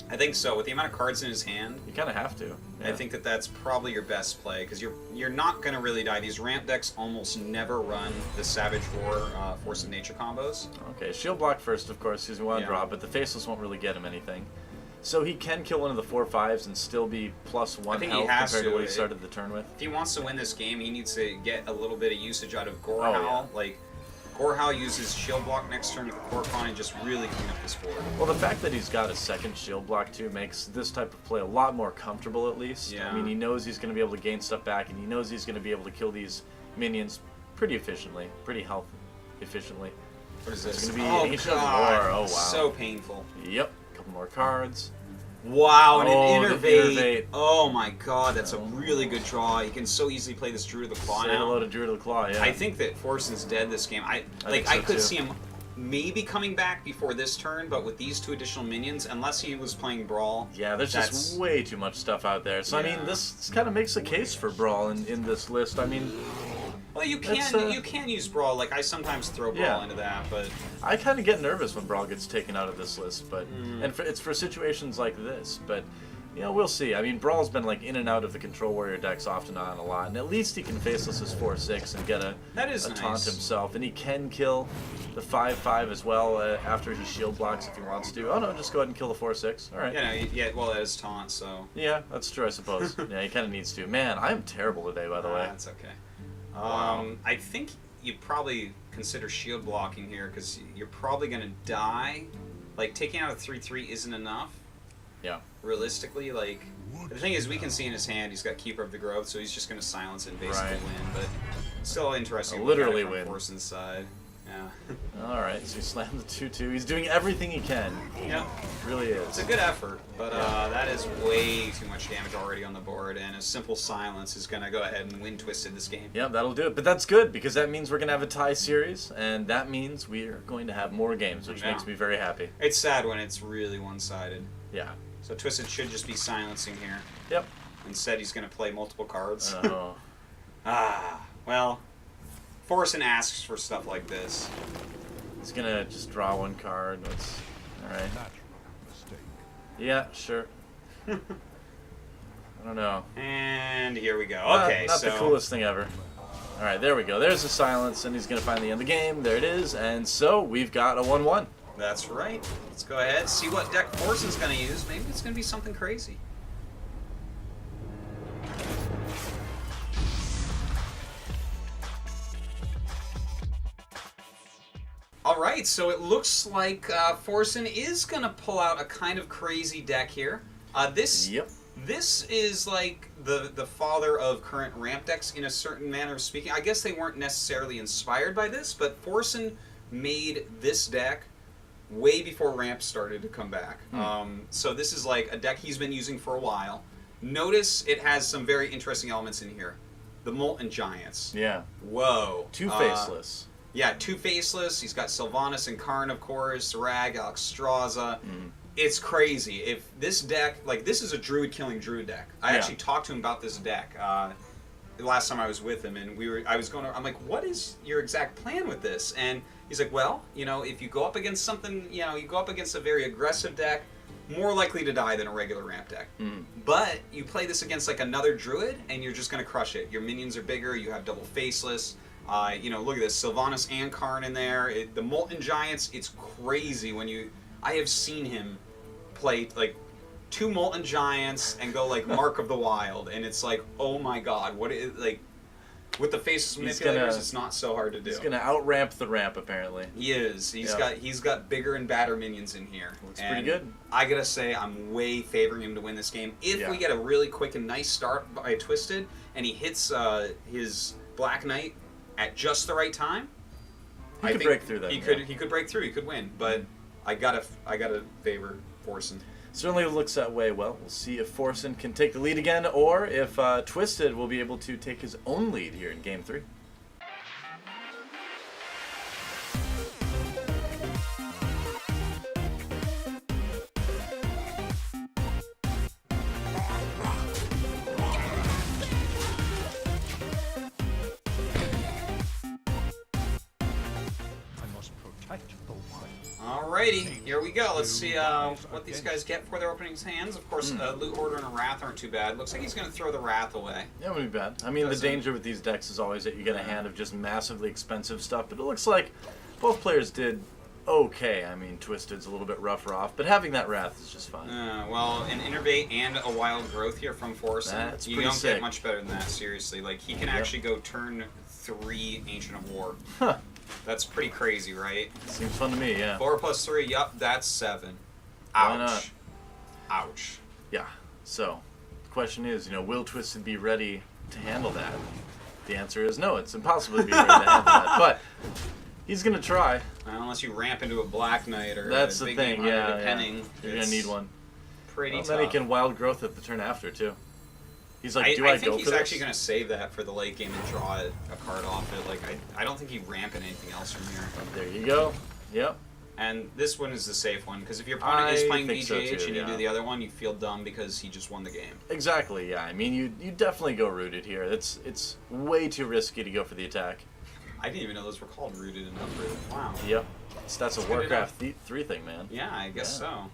A: I think so. With the amount of cards in his hand,
B: You kind of have to. Yeah.
A: I think that's probably your best play because you're not gonna really die. These ramp decks almost never run the Savage Roar Force of Nature combos.
B: Okay, shield block first, of course, because we want to draw, but the Faceless won't really get him anything. So he can kill one of the 4/5s and still be +1 health compared to what he started the turn with.
A: If he wants to win this game, he needs to get a little bit of usage out of Gore
B: Oh,
A: Howl. Like, Gore Howl uses shield block next turn with the Korkron and just really clean up this board.
B: Well, the fact that he's got a second shield block too makes this type of play a lot more comfortable, at least.
A: Yeah.
B: I mean, he knows he's going to be able to gain stuff back, and he knows he's going to be able to kill these minions pretty efficiently, pretty health efficiently.
A: What is this?
B: It's going to be Ancient of War. Oh, wow.
A: So painful.
B: Yep. A couple more cards.
A: Wow, and
B: Oh,
A: an
B: the
A: Innervate.
B: Innervate.
A: Oh my god, that's a really good draw. You can so easily play this Druid of the Claw
B: Say
A: now.
B: hello to Druid of the Claw, yeah.
A: I think that Forsen's dead this game. I
B: think so,
A: could
B: too.
A: see him maybe coming back before this turn, but with these 2 additional minions, unless he was playing Brawl.
B: Yeah, there's just way too much stuff out there. So, I
A: Yeah.
B: mean, this kind of makes a case for Brawl in this list. I mean,
A: Well, you can use Brawl. Like, I sometimes throw Brawl into that, but
B: I kind of get nervous when Brawl gets taken out of this list, but it's for situations like this. But you know, we'll see. I mean, Brawl's been like in and out of the Control Warrior decks off and on a lot, and at least he can faceless his 4/6 and get a
A: nice.
B: taunt himself, and he can kill the 5/5 as well after he shield blocks if he wants to. Oh no, just go ahead and kill the 4/6. All right.
A: Well, that is taunt, so.
B: Yeah, that's true, I suppose. Yeah, he kind of needs to. Man, I'm terrible today, by the way.
A: That's okay.
B: Wow.
A: I think you'd probably consider shield blocking here because you're probably going to die. Like, taking out a 3/3 isn't enough.
B: Yeah.
A: Realistically, like, the thing is, we can see in his hand he's got Keeper of the Growth, so he's just going to silence it and basically
B: Right.
A: win. But still interesting.
B: Literally
A: from
B: win.
A: Forsen's side. Yeah.
B: All right, so he slammed the 2/2. He's doing everything he can.
A: Yeah.
B: Really is.
A: It's a good effort, but that is way too much damage already on the board, and a simple silence is going to go ahead and win Twisted this game.
B: Yeah, that'll do it. But that's good, because that means we're going to have a tie series, and that means we are going to have more games, which makes me very happy.
A: It's sad when it's really one-sided.
B: Yeah.
A: So Twisted should just be silencing here.
B: Yep.
A: Instead, he's going to play multiple cards.
B: Oh.
A: Well, Forsen asks for stuff like this.
B: He's going to just draw 1 card. All right.
C: Mistake.
B: Yeah, sure. I don't know.
A: And here we go. Okay,
B: not
A: so
B: the coolest thing ever. All right, there we go. There's the silence, and he's going to finally end the game. There it is. And so we've got a 1-1.
A: that's right. Let's go ahead, see what deck Forsen's going to use. Maybe it's going to be something crazy. All right, so it looks like Forsen is going to pull out a kind of crazy deck here. This is like the father of current ramp decks in a certain manner of speaking. I guess they weren't necessarily inspired by this, but Forsen made this deck way before ramp started to come back. So this is like a deck he's been using for a while. Notice it has some very interesting elements in here. The Molten Giants.
B: Yeah.
A: Whoa.
B: 2 faceless.
A: Yeah, 2 faceless. He's got Sylvanas and Karn, of course, Rag, Alexstrasza. It's crazy. If this deck, like, this is a Druid killing Druid deck. I actually talked to him about this deck the last time I was with him, and I'm like, what is your exact plan with this? And he's like, well, you know, if you go up against something, you know, you go up against a very aggressive deck, more likely to die than a regular ramp deck. But you play this against like another druid, and you're just going to crush it. Your minions are bigger. You have double faceless. You know, look at this, Sylvanas and Karn in there. The Molten Giants, it's crazy when you... I have seen him play like 2 Molten Giants and go like Mark of the Wild, and it's like, oh my god, what is like... With the faceless manipulators, it's not so hard to do.
B: He's gonna outramp the ramp, apparently.
A: He is. He's got bigger and badder minions in here.
B: Looks pretty good.
A: I gotta say, I'm way favoring him to win this game. If we get a really quick and nice start by Twisted, and he hits his Black Knight at just the right time,
B: he could break through that.
A: He could break through. He could win. But I gotta favor Forsen.
B: Certainly looks that way. Well, we'll see if Forsen can take the lead again, or if Twisted will be able to take his own lead here in Game 3.
A: Alrighty, here we go. Let's see what these guys get before they're opening his hands. Of course, Loot Hoarder and a Wrath aren't too bad. Looks like he's going to throw the Wrath away.
B: That wouldn't be bad. I mean, the danger with these decks is always that you get a hand of just massively expensive stuff, but it looks like both players did okay. I mean, Twisted's a little bit rougher off, but having that Wrath is just fun.
A: Well, an Innervate and a Wild Growth here from Forsen. You don't get much better than that, seriously. Like, he can actually go turn 3 Ancient of War.
B: Huh.
A: That's pretty crazy, right?
B: Seems fun to me, yeah.
A: 4 plus 3, yup, that's 7.
B: Why
A: Ouch.
B: not?
A: Ouch.
B: Yeah. So, the question is, you know, will Twisted be ready to handle that? The answer is no. It's impossible to be ready to handle that. But he's gonna try.
A: Unless you ramp into a Black Knight or
B: that's
A: a
B: the
A: big
B: thing.
A: Hunter,
B: Yeah,
A: depending.
B: You're gonna need one.
A: Pretty tough.
B: Then he can Wild Growth at the turn after too. He's like, do I go for this?
A: I think he's actually going to save that for the late game and draw a card off it. Like, I don't think he'd ramp in anything else from here.
B: There you go. Yep.
A: And this one is the safe one, because if your opponent is playing BGH
B: so too,
A: and you do the other one, you feel dumb because he just won the game.
B: Exactly, yeah. I mean, you definitely go rooted here. It's way too risky to go for the attack.
A: I didn't even know those were called rooted and uprooted. Wow.
B: Yep. That's a Warcraft 3 thing, man.
A: Yeah, I guess so.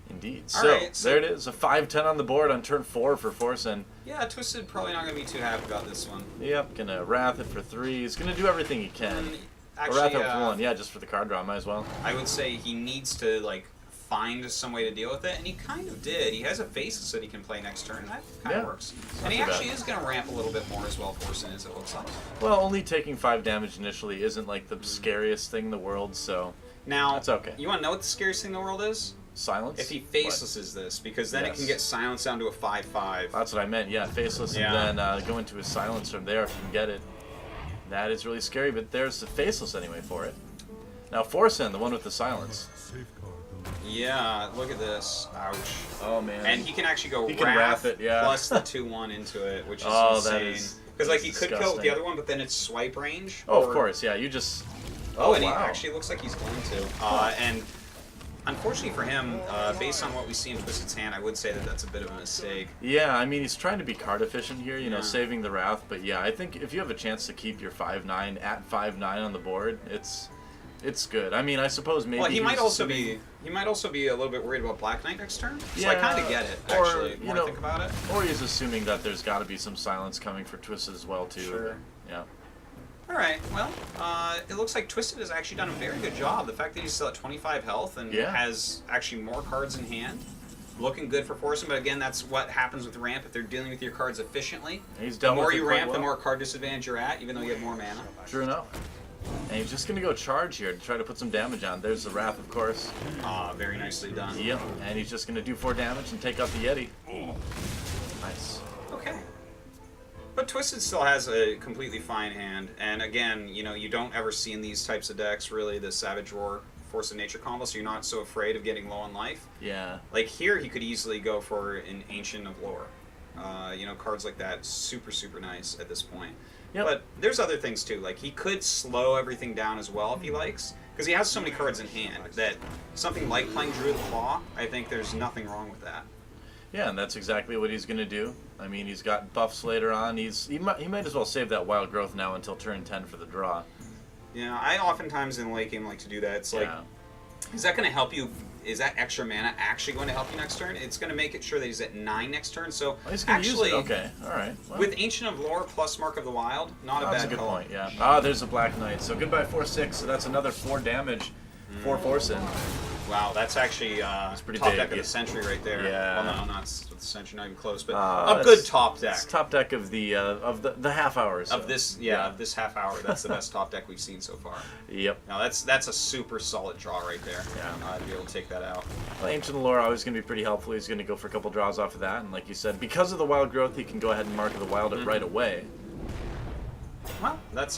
B: Indeed.
A: So
B: there it is. A 5/10 on the board on turn 4 for Forsen.
A: Yeah, Twisted probably not going to be too happy about this one.
B: Yep, gonna Wrath it for 3. He's gonna do everything he can.
A: Actually,
B: Wrath it for 1, yeah, just for the card draw, might as well.
A: I would say he needs to, like, find some way to deal with it, and he kind of did. He has a Faceless that he can play next turn, and that kind of works. And he actually is going to ramp a little bit more as well, Forsen, as it looks like.
B: Well, only taking 5 damage initially isn't, like, the scariest thing in the world, so
A: now,
B: that's okay.
A: You want to know what the scariest thing in the world is?
B: Silence?
A: If he Facelesses this, because then it can get Silence down to a 5/5.
B: That's what I meant, yeah, Faceless, and then go into his Silence from there if you can get it. That is really scary, but there's the Faceless anyway for it. Now Forsen, the one with the Silence.
A: Yeah, look at this. Ouch.
B: Oh, man.
A: And he can actually go
B: Wrath it, yeah.
A: plus the 2/1 into it, which is insane. Because, like, he could kill the other one, but then it's swipe range.
B: Oh, of course, yeah, you just...
A: Oh, and he actually looks like he's going to. And unfortunately for him, based on what we see in Twisted's hand, I would say that that's a bit of a mistake.
B: Yeah, I mean, he's trying to be card efficient here, you know, saving the Wrath. But yeah, I think if you have a chance to keep your 5/9 at 5/9 on the board, it's good. I mean, I suppose maybe.
A: Well, he might also be a little bit worried about Black Knight next turn. So I kind of get it, actually. More I think about it.
B: Or he's assuming that there's got to be some silence coming for Twisted as well too.
A: Sure.
B: Yeah.
A: Alright, well, it looks like Twisted has actually done a very good job. The fact that he's still at 25 health and has actually more cards in hand. Looking good for Forsen, but again, that's what happens with ramp if they're dealing with your cards efficiently. The more you ramp, the more card disadvantage you're at, even though you have more mana.
B: True enough. And he's just going to go charge here to try to put some damage on. There's the Wrath, of course.
A: Very nicely done.
B: Yep, and he's just going to do 4 damage and take out the Yeti. Nice.
A: Okay. But Twisted still has a completely fine hand, and again, you know, you don't ever see in these types of decks, really, the Savage Roar Force of Nature combo, so you're not so afraid of getting low on life.
B: Yeah.
A: Like here, he could easily go for an Ancient of Lore. You know, cards like that, super, super nice at this point.
B: Yep.
A: But there's other things too, like he could slow everything down as well if he likes, because he has so many cards in hand that something like playing Druid Claw, I think there's nothing wrong with that.
B: Yeah, and that's exactly what he's going to do. I mean, he's got buffs later on. He might as well save that Wild Growth now until turn 10 for the draw.
A: Yeah, I oftentimes in late game like to do that. It's like, is that going to help you is that extra mana actually going to help you next turn? It's going to make it sure that he's at 9 next turn. So
B: he's gonna
A: actually,
B: use it. Okay, all right. Well,
A: with Ancient of Lore plus Mark of the Wild, not a bad
B: that's a good
A: call.
B: point. Yeah. Ah, there's a Black Knight. So goodbye 4/6. So that's another 4 damage for Forsen.
A: Wow, that's actually
B: pretty
A: top
B: big.
A: deck of the century right there.
B: Yeah.
A: Well, no, not the century, not even close, but a good top deck.
B: It's top deck of the half hour. So.
A: Of this, of this half hour, that's the best top deck we've seen so far.
B: Yep.
A: Now that's a super solid draw right there.
B: Yeah.
A: To be able to take that out.
B: Well, Ancient Lore always going to be pretty helpful. He's going to go for a couple draws off of that, and like you said, because of the Wild Growth, he can go ahead and Mark of the Wild it right away.
A: Well, that's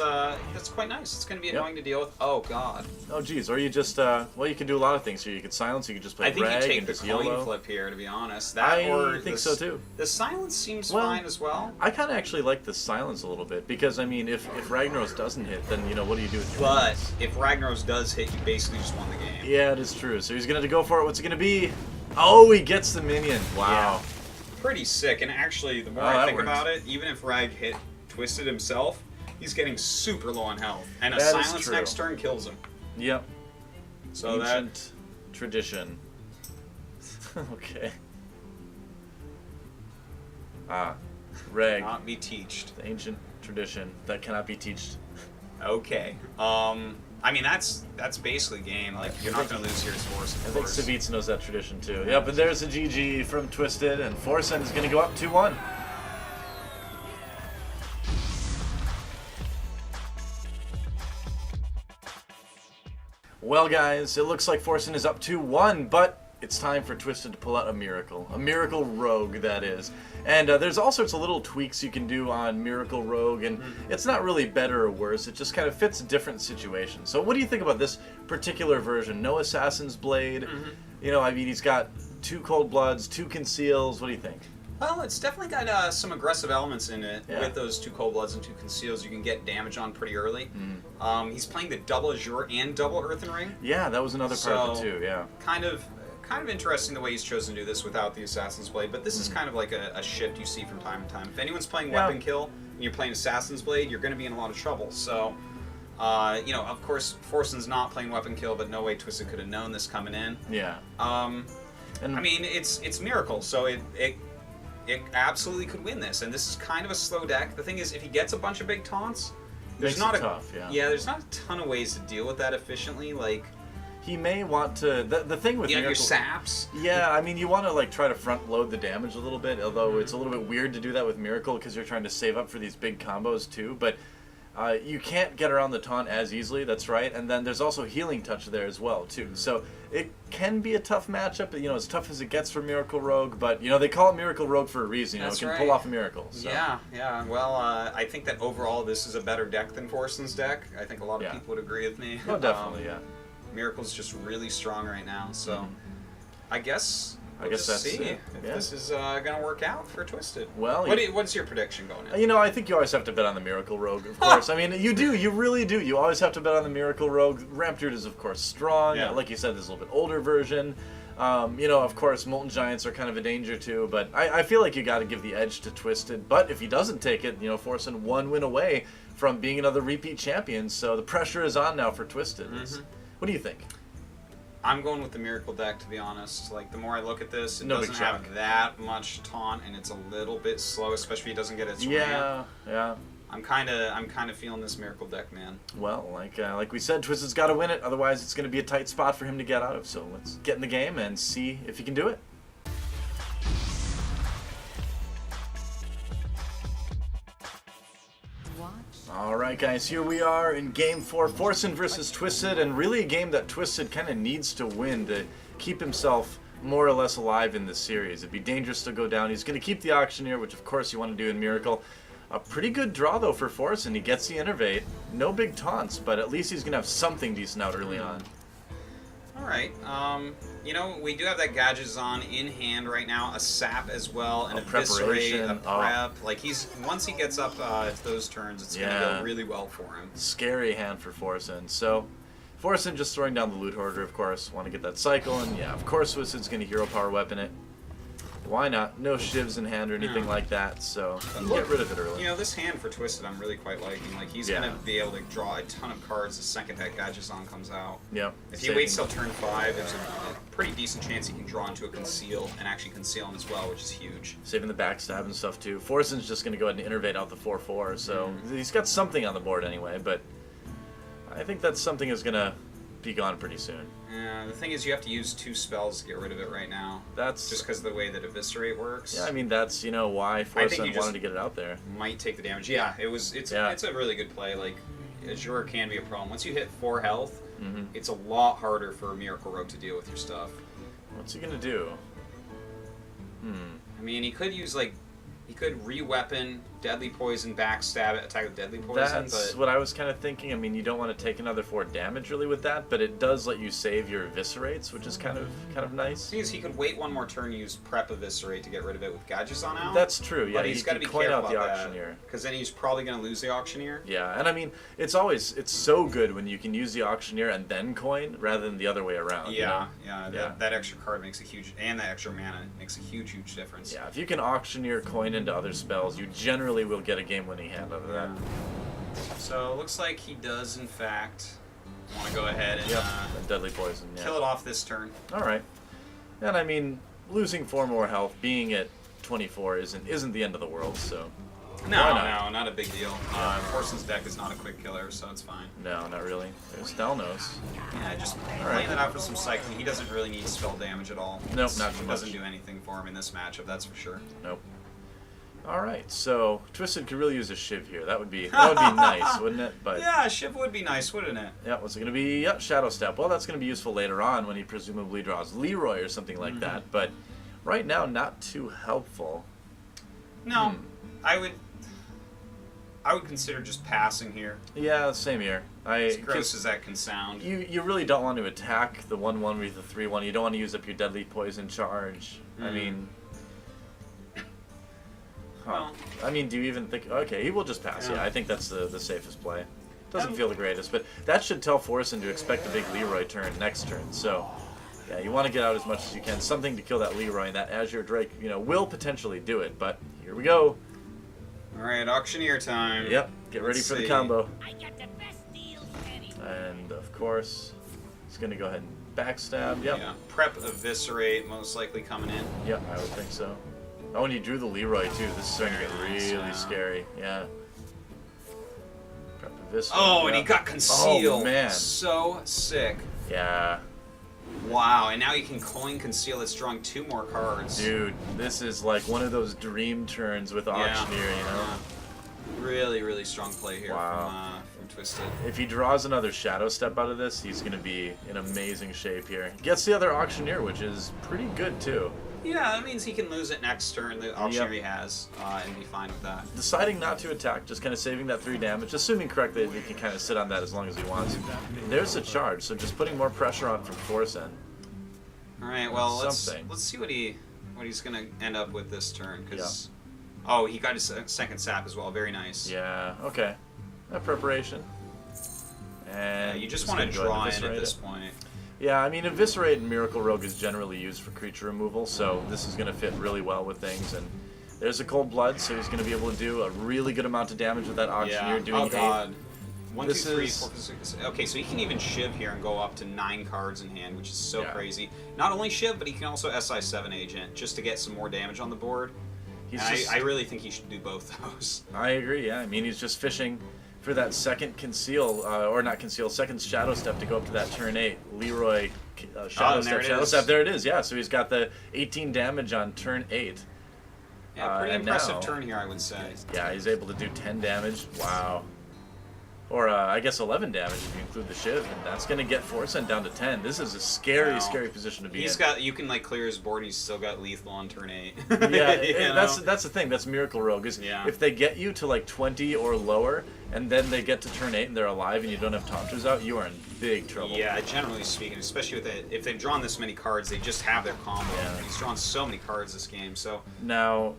A: quite nice. It's going to be annoying to deal with. Oh God.
B: Oh geez, or you just well, you can do a lot of things here. You could silence. You could just play
A: I think
B: Rag
A: you take
B: and
A: the
B: just
A: coin
B: YOLO.
A: flip here, to be honest.
B: I think so too.
A: The silence seems
B: Well,
A: fine as well.
B: I kind of actually like the silence a little bit because I mean, if Ragnaros doesn't hit, then what do you do with your
A: But
B: minions?
A: if Ragnaros does hit, you basically just won the game.
B: Yeah, it is true. So he's gonna go for it. What's it gonna be? Oh, he gets the minion. Wow.
A: Pretty sick. And actually, the more
B: Oh,
A: I
B: that
A: think
B: works.
A: about it, even if Rag hit Twisted himself, he's getting super low on health, and a
B: That is
A: silence
B: true.
A: next turn kills him.
B: Yep.
A: So
B: Ancient tradition. Okay. Ah, Reg.
A: Not be teached.
B: The ancient tradition that cannot be teached.
A: Okay. I mean that's basically game. Like you're not gonna lose here as Force.
B: I think Savitz knows that tradition too. Yep, and there's a GG from Twisted, and Forsen is going to go up 2-1. Well, guys, it looks like Forsen is up 2-1, but it's time for Twisted to pull out a Miracle Rogue, that is. And there's all sorts of little tweaks you can do on Miracle Rogue, and it's not really better or worse, it just kind of fits different situations. So what do you think about this particular version? No Assassin's Blade, I mean, he's got 2 Cold Bloods, 2 Conceals, what do you think?
A: Well, it's definitely got some aggressive elements in it.
B: Yeah.
A: With those 2 Cold Bloods and 2 Conceals, you can get damage on pretty early. He's playing the double Azure and double Earthen Ring.
B: Yeah, that was another part of it too, yeah.
A: Kind of interesting the way he's chosen to do this without the Assassin's Blade, but this is kind of like a shift you see from time to time. If anyone's playing Weapon Kill and you're playing Assassin's Blade, you're going to be in a lot of trouble. So, of course, Forsen's not playing Weapon Kill, but no way Twisted could have known this coming in.
B: Yeah.
A: I mean, it's Miracle, so it absolutely could win this, and this is kind of a slow deck. The thing is, if he gets a bunch of big taunts, there's not
B: tough,
A: there's not a ton of ways to deal with that efficiently. Like
B: he may want to. The thing with
A: you have your
B: Miracle,
A: saps.
B: Yeah, I mean, you want to like try to front load the damage a little bit. Although it's a little bit weird to do that with Miracle because you're trying to save up for these big combos too. But you can't get around the taunt as easily. That's right. And then there's also Healing Touch there as well too. So it can be a tough matchup. As tough as it gets for Miracle Rogue. But they call it Miracle Rogue for a reason. It can pull off a miracle. So.
A: Yeah. Well, I think that overall this is a better deck than Forsen's deck. I think a lot of people would agree with me.
B: Oh, definitely, yeah.
A: Miracle's just really strong right now, so I guess we'll
B: that's
A: see
B: it.
A: if this is gonna work out for Twisted.
B: Well,
A: what's your prediction going in?
B: I think you always have to bet on the Miracle Rogue, of course. I mean, you really do. You always have to bet on the Miracle Rogue. Ramptured is, of course, strong.
A: Yeah.
B: Like you said, this is a little bit older version. Of course, Molten Giants are kind of a danger too, but I feel like you got to give the edge to Twisted. But if he doesn't take it, Forsen 1 win away from being another repeat champion, so the pressure is on now for Twisted. What do you think?
A: I'm going with the Miracle deck, to be honest. Like, the more I look at this, it
B: No
A: doesn't
B: big shock.
A: have that much taunt, and it's a little bit slow, especially if he doesn't get its ramp.
B: Yeah.
A: I'm kind of feeling this Miracle deck, man.
B: Well, like we said, Twisted's got to win it. Otherwise, it's going to be a tight spot for him to get out of. So let's get in the game and see if he can do it. All right, guys, here we are in Game 4, Forsen versus Twisted, and really a game that Twisted kind of needs to win to keep himself more or less alive in this series. It'd be dangerous to go down. He's going to keep the Auctioneer, which of course you want to do in Miracle. A pretty good draw, though, for Forsen. He gets the Innervate. No big taunts, but at least he's going to have something decent out early on.
A: All right. We do have that Gadgetzan in hand right now, a Sap as well, and a Eviscerate, a Prep. Like, once he gets up to those turns, it's going to go really well for him.
B: Scary hand for Forsen. So, Forsen just throwing down the Loot Hoarder, of course. Want to get that cycle, and yeah, of course, Twisted going to Hero Power Weapon it. Why not? No shivs in hand or anything like that, so you can get rid of it early.
A: You know, this hand for Twisted I'm really quite liking. Like, he's going to be able to draw a ton of cards the second that Gadgetzon comes out.
B: Yep.
A: If he waits till turn 5, there's a pretty decent chance he can draw into a Conceal and actually conceal him as well, which is huge.
B: Saving the backstab and stuff, too. Forsen's just going to go ahead and innervate out the 4/4, so he's got something on the board anyway, but I think that something is going to be gone pretty soon.
A: Yeah, the thing is you have to use 2 spells to get rid of it right now.
B: That's
A: just because of the way that Eviscerate works.
B: Yeah, I mean, that's, why Forsen wanted to get it out there.
A: Might take the damage. Yeah, it's a really good play. Like, Azure can be a problem. Once you hit 4 health, it's a lot harder for a Miracle Rogue to deal with your stuff.
B: What's he going to do?
A: I mean, he could use, like, he could re-weapon, Deadly Poison, backstab it, attack with Deadly Poison.
B: That's what I was kind of thinking. I mean, you don't want to take another 4 damage really with that, but it does let you save your Eviscerates, which is kind of nice.
A: The thing is, he could wait one more turn and use Prep Eviscerate to get rid of it with Gadgetzon out.
B: That's true, yeah.
A: But he's got to be
B: coin
A: careful
B: out the
A: about
B: Auctioneer.
A: Because then he's probably going to lose the Auctioneer.
B: Yeah, and I mean, it's so good when you can use the Auctioneer and then coin rather than the other way around.
A: Yeah, that extra card makes a huge, and that extra mana makes a huge difference.
B: Yeah, if you can Auctioneer coin into other spells, you generally will get a game-winning hand out of that.
A: So it looks like he does, in fact, want to go ahead and
B: Deadly Poison.
A: Kill it off this turn.
B: All right, and I mean, losing 4 more health, being at 24 isn't the end of the world. So
A: no, not a big deal. Forsen's deck is not a quick killer, so it's fine.
B: No, not really. There's Stalnos.
A: Yeah, just playing that out for some cycling. He doesn't really need spell damage at all.
B: Nope, not too much.
A: Doesn't do anything for him in this matchup, that's for sure.
B: Nope. All right, so Twisted could really use a Shiv here. That would be nice, wouldn't it? But
A: yeah, Shiv would be nice, wouldn't it?
B: Yeah, what's it going to be? Yep, Shadow Step. Well, that's going to be useful later on when he presumably draws Leroy or something like that. But right now, not too helpful.
A: No, I would consider just passing here.
B: Yeah, same here.
A: As gross as that can sound.
B: You really don't want to attack the 1/1 with the 3/1. You don't want to use up your Deadly Poison charge. I mean... Well, I mean, do you even think... Okay, he will just pass. Yeah, I think that's the safest play. Doesn't feel the greatest, but that should tell Forsen to expect a big Leroy turn next turn. So, yeah, you want to get out as much as you can. Something to kill that Leroy, and that Azure Drake, will potentially do it. But here we go.
A: All right, Auctioneer time.
B: Yep, get ready for the combo.
D: I got the best deals
B: And, of course, he's going to go ahead and backstab. Yep.
A: Yeah, Prep Eviscerate most likely coming in.
B: Yep, I would think so. Oh, and he drew the Leroy, too. This is starting to get really scary. Yeah.
A: Oh, and he got Conceal.
B: Oh, man.
A: So sick.
B: Yeah.
A: Wow, and now you can coin Conceal. It's drawing 2 more cards.
B: Dude, this is like one of those dream turns with Auctioneer,
A: Yeah. Really, really strong play here from Twisted.
B: If he draws another Shadow Step out of this, he's going to be in amazing shape here. Gets the other Auctioneer, which is pretty good, too.
A: Yeah, that means he can lose it next turn, the Auctioneer he has, and be fine with that.
B: Deciding not to attack, just kind of saving that 3 damage, assuming correctly that he can kind of sit on that as long as he wants. There's a charge, so just putting more pressure on from Forsen.
A: Alright, well, let's see what he's going to end up with this turn, because...
B: Yeah.
A: Oh, he got his second sap as well, very nice.
B: Yeah, okay. That preparation. And
A: you just want to draw in at this point.
B: Yeah, I mean, Eviscerate and Miracle Rogue is generally used for creature removal, so this is going to fit really well with things. And there's a Cold Blood, so he's going to be able to do a really good amount of damage with that Auctioneer. Doing 8.
A: 1, 2, 3, 4, 5, 6. Okay, so he can even Shiv here and go up to 9 cards in hand, which is so crazy. Not only Shiv, but he can also SI7 Agent, just to get some more damage on the board. I really think he should do both those.
B: I agree, yeah. I mean, he's just fishing for that second Conceal, or not Conceal, second Shadow Step to go up to that turn 8. Leroy Shadow Step. There it is, yeah. So he's got the 18 damage on turn 8.
A: Yeah, pretty impressive turn here, I would say.
B: Yeah, he's able to do 10 damage. Wow. Or, I guess 11 damage if you include the Shiv, and that's going to get Forsen down to 10. This is a scary, scary position to be in.
A: You can, like, clear his board, and he's still got lethal on turn 8.
B: Yeah, that's the thing. That's Miracle Rogue, is if they get you to, like, 20 or lower, and then they get to turn 8 and they're alive and you don't have Taunters out, you are in big trouble.
A: Yeah, generally speaking, especially with it, if they've drawn this many cards, they just have their combo. Yeah. He's drawn so many cards this game, so...
B: Now,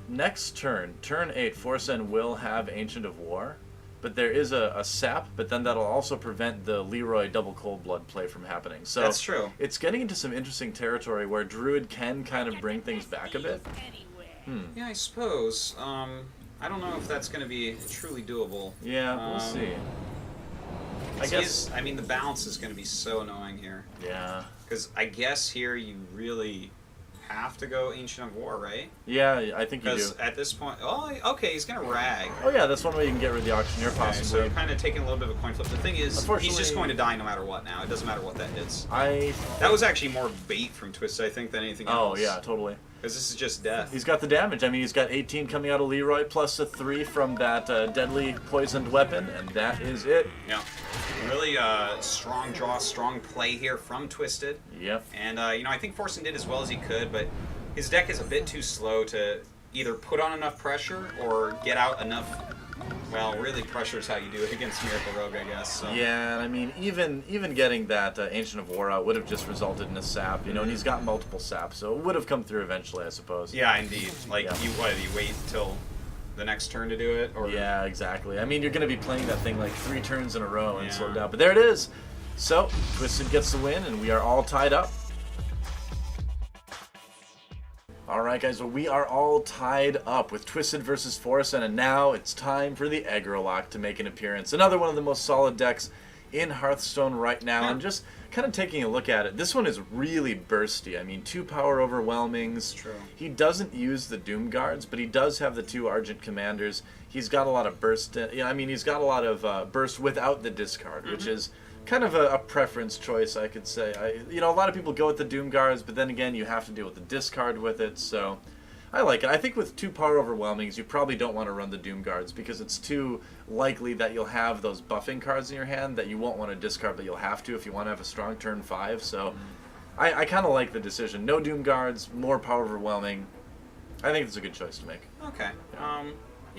B: next turn, turn 8, Forsen will have Ancient of War. but there is a sap, but then that'll also prevent the Leroy double cold blood play from happening. So
A: that's true.
B: It's getting into some interesting territory where Druid can kind of bring things back a bit.
A: Yeah, I suppose. I don't know if that's going to be truly doable.
B: Yeah, we'll see. I guess.
A: I mean, the balance is going to be so annoying here.
B: Yeah.
A: Because I guess here you really have to go Ancient of War, right?
B: Yeah, I think you do.
A: Because at this point, oh, okay, he's going to rag.
B: Oh yeah, that's one way you can get rid of the Auctioneer possibly.
A: Okay, so kind of taking a little bit of a coin flip. The thing is, he's just going to die no matter what now. It doesn't matter what that hits. That was actually more bait from Twist, I think, than anything else.
B: Oh yeah, totally.
A: Because this is just death.
B: He's got the damage. I mean, he's got 18 coming out of Leroy, plus a 3 from that deadly poisoned weapon, and that is it.
A: Yeah. Really strong draw, strong play here from Twisted.
B: Yep.
A: And, I think Forsen did as well as he could, but his deck is a bit too slow to either put on enough pressure or get out enough. Well, really, pressure is how you do it against Miracle Rogue, I guess. So.
B: Yeah, I mean, even getting that Ancient of War out would have just resulted in a sap, you know, and he's got multiple saps, so it would have come through eventually, I suppose.
A: Yeah, indeed. Like,
B: yeah.
A: you wait till the next turn to do it? Or
B: yeah, exactly. I mean, you're going to be playing that thing like 3 turns in a row and slow down, but there it is. So, Twisted gets the win, and we are all tied up. Alright guys, well, we are all tied up with Twisted versus Forsen, and now it's time for the Aggro Lock to make an appearance. Another one of the most solid decks in Hearthstone right now, and just kind of taking a look at it, this one is really bursty. I mean, 2 power overwhelmings.
A: True.
B: He doesn't use the Doom Guards, but he does have the 2 Argent Commanders. He's got a lot of burst, he's got a lot of burst without the discard, which is kind of a preference choice, I could say. A lot of people go with the Doom Guards, but then again, you have to deal with the discard with it, so I like it. I think with 2 power overwhelmings, you probably don't want to run the Doom Guards because it's too likely that you'll have those buffing cards in your hand that you won't want to discard, but you'll have to if you want to have a strong turn 5, so I kind of like the decision. No Doom Guards, more power overwhelming. I think it's a good choice to make.
A: Okay.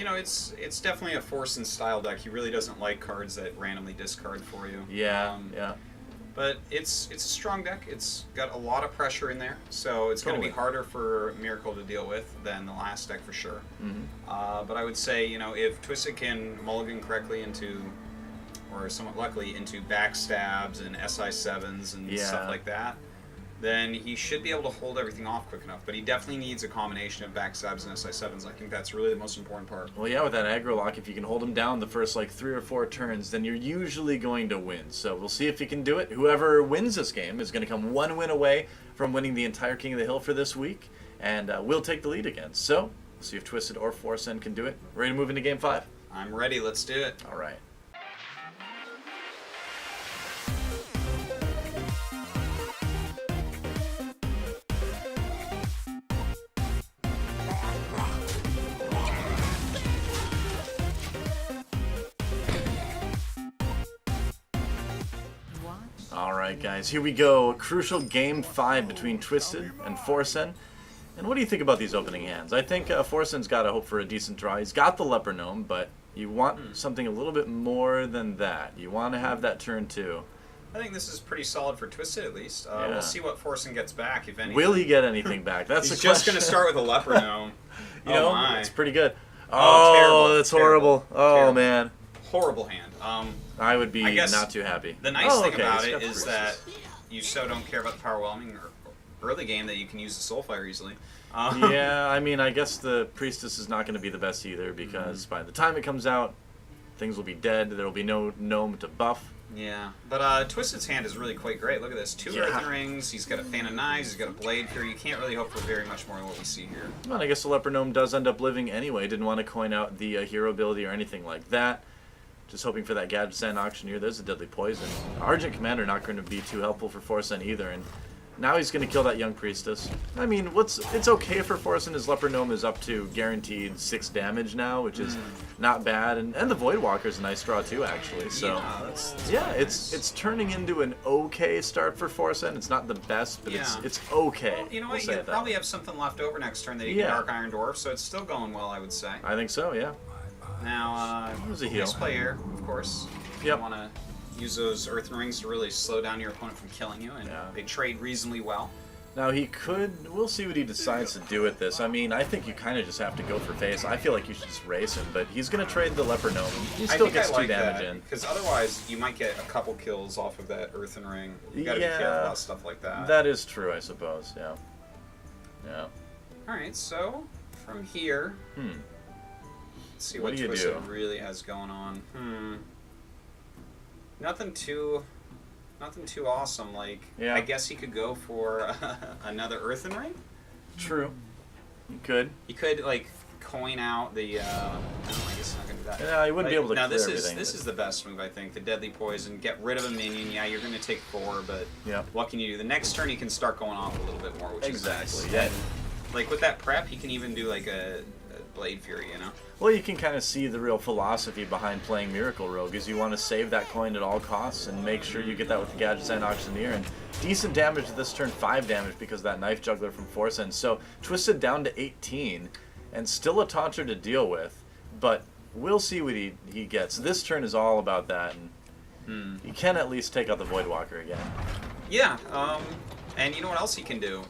A: It's definitely a Forsen style deck. He really doesn't like cards that randomly discard for you.
B: Yeah, yeah.
A: But it's a strong deck. It's got a lot of pressure in there, so it's going to be harder for Miracle to deal with than the last deck for sure. But I would say, if Twisted can mulligan correctly into, or somewhat luckily, into backstabs and SI7s and stuff like that, then he should be able to hold everything off quick enough. But he definitely needs a combination of backstabs and SI7s. I think that's really the most important part.
B: Well, yeah, with that aggro lock, if you can hold him down the first, 3 or 4 turns, then you're usually going to win. So we'll see if he can do it. Whoever wins this game is going to come 1 win away from winning the entire King of the Hill for this week, and we'll take the lead again. So we'll see if Twisted or Forsen can do it. Ready to move into Game 5?
A: I'm ready. Let's do it.
B: All right. Alright guys, here we go. Crucial Game 5 between Twisted and Forsen. And what do you think about these opening hands? I think Forsen's got to hope for a decent draw. He's got the Leper Gnome, but you want something a little bit more than that. You want to have that turn 2.
A: I think this is pretty solid for Twisted, at least. We'll see what Forsen gets back, if anything.
B: Will he get anything back? That's the question.
A: He's just going to start with a Leper Gnome.
B: It's pretty good. Oh,
A: terrible.
B: That's horrible. Oh,
A: terrible.
B: Man.
A: Horrible hand.
B: I would be not too happy.
A: The nice thing about it is that you so don't care about the power whelming or early game that you can use the Soulfire easily.
B: Yeah, I mean, I guess the Priestess is not going to be the best either because by the time it comes out, things will be dead. There will be no gnome to buff.
A: Yeah, but Twisted's hand is really quite great. Look at this. 2 Earthen Rings, he's got a Fan of Knives, he's got a Blade here. You can't really hope for very much more than what we see here.
B: Well, I guess the Leper Gnome does end up living anyway. Didn't want to coin out the hero ability or anything like that. Just hoping for that Gadget Sand Auctioneer. There's a Deadly Poison. Argent Commander not going to be too helpful for Forsen either. And now he's going to kill that Young Priestess. I mean, it's okay for Forsen. His Leper Gnome is up to guaranteed 6 damage now, which is not bad. And the Voidwalker's a nice draw too, actually. So
A: yeah,
B: it's turning into an okay start for Forsen. It's not the best, but it's okay.
A: Well, you know what? You'll probably have something left over next turn that you can Dark Iron Dwarf, so it's still going well, I would say.
B: I think so, yeah.
A: Now, nice play here, of course. You want to use those Earthen Rings to really slow down your opponent from killing you, and they trade reasonably well.
B: Now he could. We'll see what he decides to do with this. I mean, I think you kind of just have to go for face. I feel like you should just race him, but he's gonna trade the Leper Gnome. He still gets 2 damage in.
A: Because otherwise, you might get a couple kills off of that Earthen Ring. You gotta be careful about stuff like that.
B: That is true, I suppose. Yeah. Yeah.
A: All right, so from here, let's see what Twisted really has going on. Nothing too awesome. Like, I guess he could go for another Earthen Ring.
B: True. He could.
A: He could like coin out the. No, I guess he's not gonna do that.
B: Yeah, he wouldn't be able to clear
A: everything. This is the best move, I think. The Deadly Poison. Get rid of a minion. Yeah, you're gonna take 4, but what can you do? The next turn, he can start going off a little bit more, which is nice.
B: Yeah.
A: And, like with that prep, he can even do like a Blade Fury, you know.
B: Well, you can kind of see the real philosophy behind playing Miracle Rogue is you want to save that coin at all costs and make sure you get that with the Gadget and Auctioneer. And decent damage this turn, 5 damage because of that Knife Juggler from Forsen. So Twisted down to 18 and still a Taunter to deal with, but we'll see what he gets. This turn is all about that, and he can at least take out the Voidwalker again.
A: Yeah, and you know what else he can do?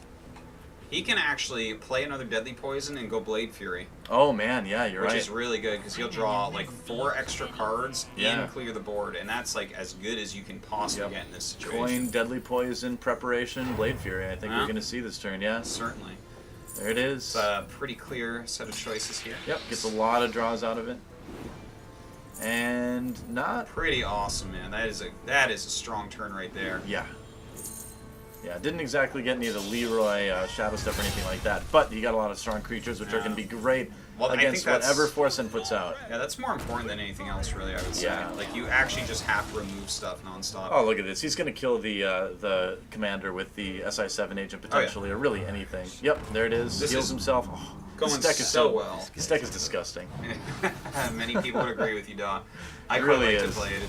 A: He can actually play another Deadly Poison and go Blade Fury.
B: Oh man, yeah, you're right.
A: Which is really good because he'll draw like 4 extra cards and clear the board, and that's like as good as you can possibly get in this situation.
B: Coin, Deadly Poison, Preparation, Blade Fury. I think we're going to see this turn, yeah.
A: Certainly.
B: There it is.
A: It's a pretty clear set of choices here.
B: Yep, gets a lot of draws out of it. And not...
A: Pretty awesome, man. That is a strong turn right there.
B: Yeah. Yeah, didn't exactly get any of the Leroy Shadow Step or anything like that, but you got a lot of strong creatures, which are going to be great against whatever Forsen puts out.
A: Yeah, that's more important than anything else, really, I would say. Yeah. Like, you actually just have to remove stuff nonstop.
B: Oh, look at this. He's going to kill the commander with the SI-7 agent, potentially, or really anything. Yep, there it is. Heals himself. Oh,
A: going
B: this deck is
A: so well.
B: This deck is disgusting.
A: Many people would agree with you, Don. I
B: really
A: like to play it.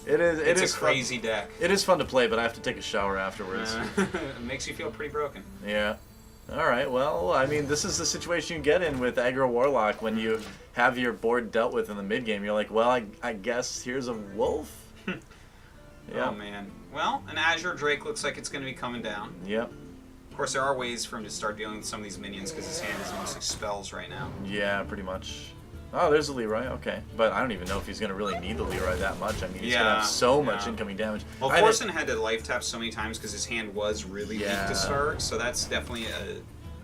A: It
B: is
A: a crazy deck.
B: It is fun to play, but I have to take a shower afterwards.
A: It makes you feel pretty broken.
B: Yeah. All right. Well, I mean, this is the situation you get in with Aggro Warlock when you have your board dealt with in the mid game. You're like, well, I guess here's a wolf.
A: Yeah. Oh man. Well, an Azure Drake looks like it's going to be coming down.
B: Yep.
A: Of course, there are ways for him to start dealing with some of these minions because his hand is mostly spells right now.
B: Yeah, pretty much. Oh, there's a Leroy, okay. But I don't even know if he's going to really need the Leroy that much. I mean, he's going to have so much incoming damage.
A: Well, Forsen had to life tap so many times because his hand was really weak to start, so that's definitely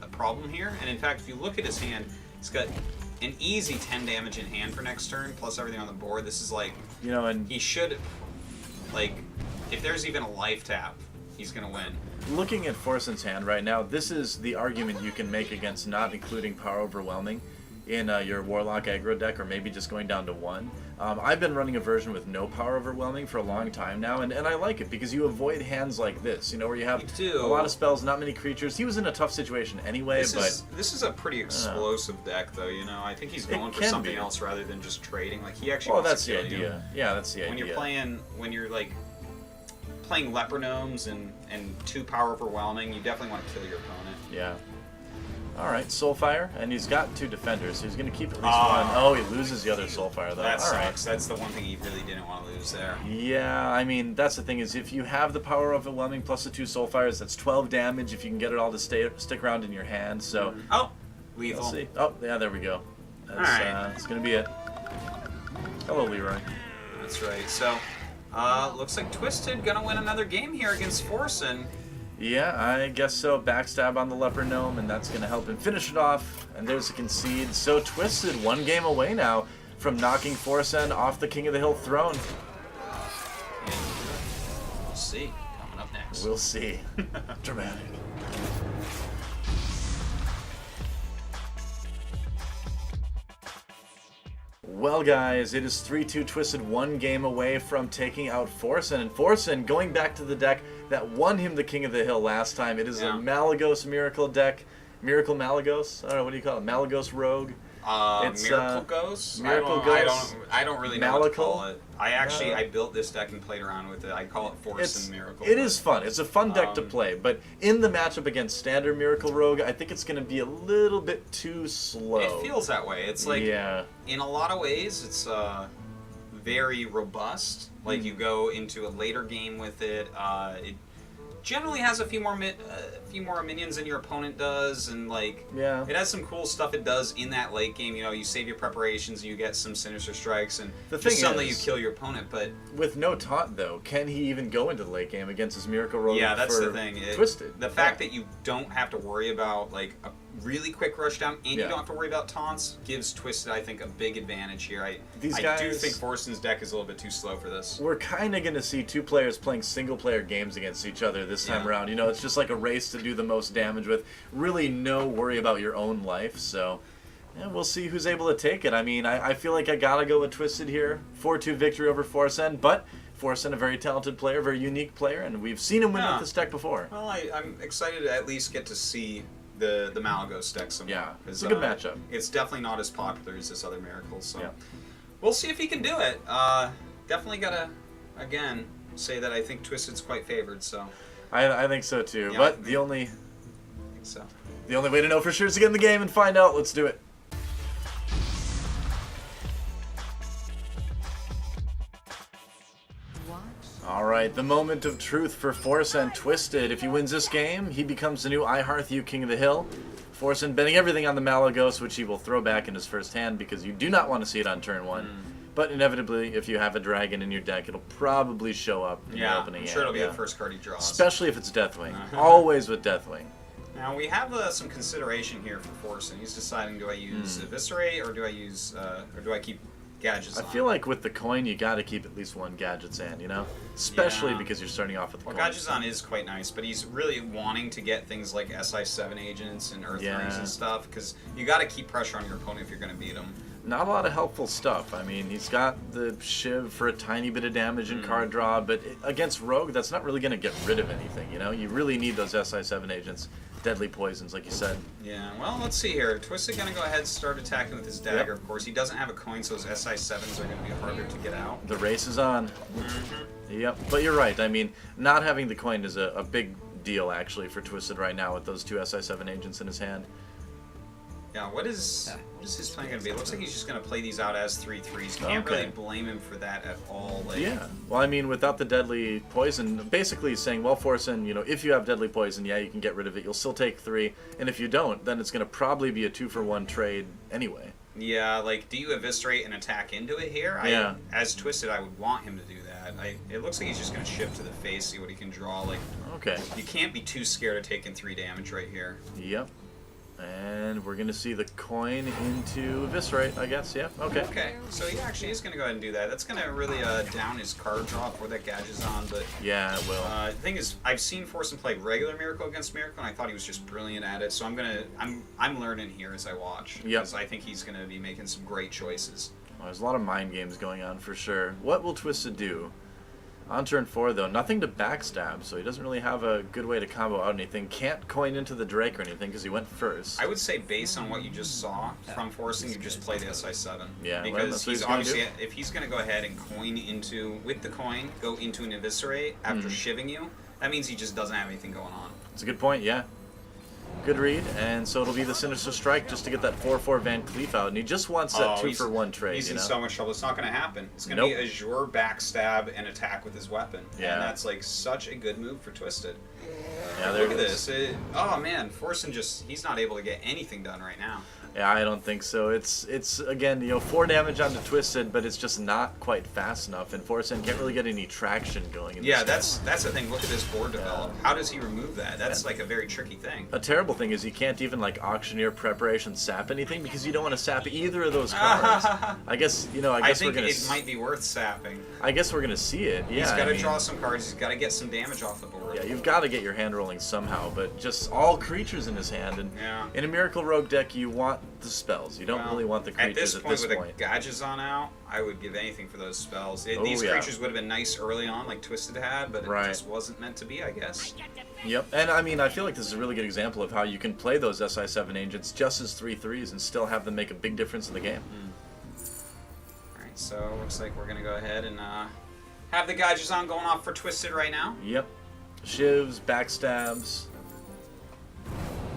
A: a problem here. And in fact, if you look at his hand, he's got an easy 10 damage in hand for next turn, plus everything on the board. This is like,
B: you know, and
A: he should, like, if there's even a life tap, he's going to win.
B: Looking at Forsen's hand right now, this is the argument you can make against not including Power Overwhelming in your Warlock aggro deck, or maybe just going down to 1. I've been running a version with no Power Overwhelming for a long time now, and I like it because you avoid hands like this, you know, where you have a lot of spells, not many creatures. He was in a tough situation anyway,
A: this is a pretty explosive deck, though, you know. I think he's going for something else rather than just trading. Like, he actually wants to kill you.
B: Idea. Yeah, that's the idea.
A: When you're like playing Leper Gnomes and 2 Power Overwhelming, you definitely want to kill your opponent.
B: Yeah. Alright, Soulfire, and he's got 2 defenders, so he's going to keep at least 1. Oh, he loses the other Soulfire, though.
A: That sucks. That's the one thing he really didn't want to lose there.
B: Yeah, I mean, that's the thing, is if you have the Power Overwhelming plus the 2 Soulfires, that's 12 damage if you can get it all to stick around in your hand, so...
A: Oh! Lethal.
B: Let's see. Oh, yeah, there we go. That's going to be it. Hello, Leroy.
A: That's right. So, looks like Twisted going to win another game here against Forsen.
B: Yeah, I guess so. Backstab on the Leper Gnome, and that's going to help him finish it off. And there's a concede. So Twisted, 1 game away now from knocking Forsen off the King of the Hill throne.
A: And we'll see. Coming up next.
B: We'll see. Dramatic. Well, guys, it is 3-2 Twisted, 1 game away from taking out Forsen. And Forsen, going back to the deck that won him the King of the Hill last time, it is a Malagos Miracle deck. Miracle Malagos? I don't know, what do you call it? Malagos Rogue?
A: It's Miracle Ghost? I don't really know what to call it. I built this deck and played around with it. I call it Forsen Miracle.
B: It is fun. It's a fun deck to play, but in the matchup against standard Miracle Rogue, I think it's going to be a little bit too slow.
A: It feels that way. It's like, in a lot of ways, it's very robust. Like, you go into a later game with it. generally has a few more minions than your opponent does, and like it has some cool stuff it does in that late game. You know, you save your preparations and you get some sinister strikes, and suddenly you kill your opponent. But
B: with no taunt though, can he even go into the late game against his Miracle Rogue?
A: Yeah, that's the thing.
B: Twisted.
A: The fact that you don't have to worry about like a really quick rush down, and you don't have to worry about taunts, gives Twisted, I think, a big advantage here. I do think Forsen's deck is a little bit too slow for this.
B: We're kind of going to see two players playing single-player games against each other this time around. You know, it's just like a race to do the most damage with really no worry about your own life. So, yeah, we'll see who's able to take it. I mean, I feel like I got to go with Twisted here. 4-2 victory over Forsen, but Forsen, a very talented player, very unique player, and we've seen him win with this deck before.
A: Well, I'm excited to at least get to see the Malagos deck some more.
B: Yeah, it's a good matchup.
A: It's definitely not as popular as this other Miracle, so we'll see if he can do it. Definitely gotta, again, say that I think Twisted's quite favored, so.
B: I think so too, but the only way to know for sure is to get in the game and find out. Let's do it. Alright, the moment of truth for Forsen Twisted. If he wins this game, he becomes the new I Hearth You King of the Hill. Forsen betting everything on the Malagos, which he will throw back in his first hand because you do not want to see it on turn 1. But inevitably, if you have a dragon in your deck, it'll probably show up in the opening hand.
A: I'm sure it'll be the first card he draws.
B: Especially if it's Deathwing. Always with Deathwing.
A: Now, we have some consideration here for Forsen. He's deciding, do I use Eviscerate, or do I use, or do I keep Gadgets on?
B: I feel like with the coin, you got to keep at least one Gadgets in, you know? Especially because you're starting off with the coin.
A: Gadgets on is quite nice, but he's really wanting to get things like SI7 agents and Earth Rings and stuff, because you got to keep pressure on your opponent if you're going to beat him.
B: Not a lot of helpful stuff. I mean, he's got the Shiv for a tiny bit of damage and card draw, but against Rogue, that's not really going to get rid of anything, you know? You really need those SI7 agents. Deadly poisons, like you said.
A: Yeah, well, let's see here. Twisted going to go ahead and start attacking with his dagger, of course. He doesn't have a coin, so his SI7s are going to be harder to get out.
B: The race is on. Yep, but you're right. I mean, not having the coin is a big deal, actually, for Twisted right now with those two SI7 agents in his hand.
A: Yeah, what is his plan going to be? It looks like he's just going to play these out as 3/3s. Can't really blame him for that at all. Like,
B: yeah. Well, I mean, without the deadly poison, basically saying, well, Forsen, you know, if you have deadly poison, yeah, you can get rid of it. You'll still take 3. And if you don't, then it's going to probably be a 2-for-1 trade anyway.
A: Yeah, like, do you eviscerate and attack into it here? As Twisted, I would want him to do that. It looks like he's just going to shift to the face, see what he can draw. Like, you can't be too scared of taking 3 damage right here.
B: Yep. And we're going to see the coin into Eviscerate, I guess. Yeah,
A: okay. So he actually is going to go ahead and do that. That's going to really down his card draw before that Gadget's on. But
B: yeah, it will.
A: The thing is, I've seen Forsen play regular Miracle against Miracle, and I thought he was just brilliant at it. So I'm learning here as I watch. Because I think he's going to be making some great choices.
B: Well, there's a lot of mind games going on for sure. What will Twisted do? On turn 4, though, nothing to backstab, so he doesn't really have a good way to combo out anything. Can't coin into the Drake or anything because he went first.
A: I would say, based on what you just saw from Forsen, you just play the SI7.
B: Yeah,
A: because he's obviously, if he's going to go ahead and coin into, with the coin, go into an Eviscerate after shivving you, that means he just doesn't have anything going on.
B: That's a good point, yeah. Good read, and so it'll be the Sinister Strike just to get that 4/4 Van Cleef out, and he just wants that 2-for-1 trade.
A: He's in so much trouble. It's not going to happen. It's going to be Azure backstab and attack with his weapon. Yeah, and that's like such a good move for Twisted. Yeah, look at this. Oh man, Forsen he's not able to get anything done right now.
B: Yeah, I don't think so. It's again, you know, 4 damage onto Twisted, but it's just not quite fast enough, and Forsen can't really get any traction going. In this
A: that's the thing. Look at this board develop. How does he remove that? That's like a very tricky thing.
B: A terrible thing is he can't even like Auctioneer Preparation sap anything because you don't want to sap either of those cards. I guess we're gonna.
A: I think it might be worth sapping.
B: I guess we're gonna see it. Yeah,
A: he's got to draw some cards. He's got to get some damage off the board.
B: Yeah, you've got to get your hand rolling somehow, but just all creatures in his hand, and in a Miracle Rogue deck, you want the spells. You don't really want the creatures at this point.
A: With a Gadgezon out, I would give anything for those spells. These creatures would have been nice early on, like Twisted had, but it just wasn't meant to be, I guess.
B: Yep, and I mean, I feel like this is a really good example of how you can play those SI7 agents just as 3/3s and still have them make a big difference in the game.
A: Alright, so looks like we're going to go ahead and have the Gadgezon going off for Twisted right now.
B: Yep. Shivs, backstabs.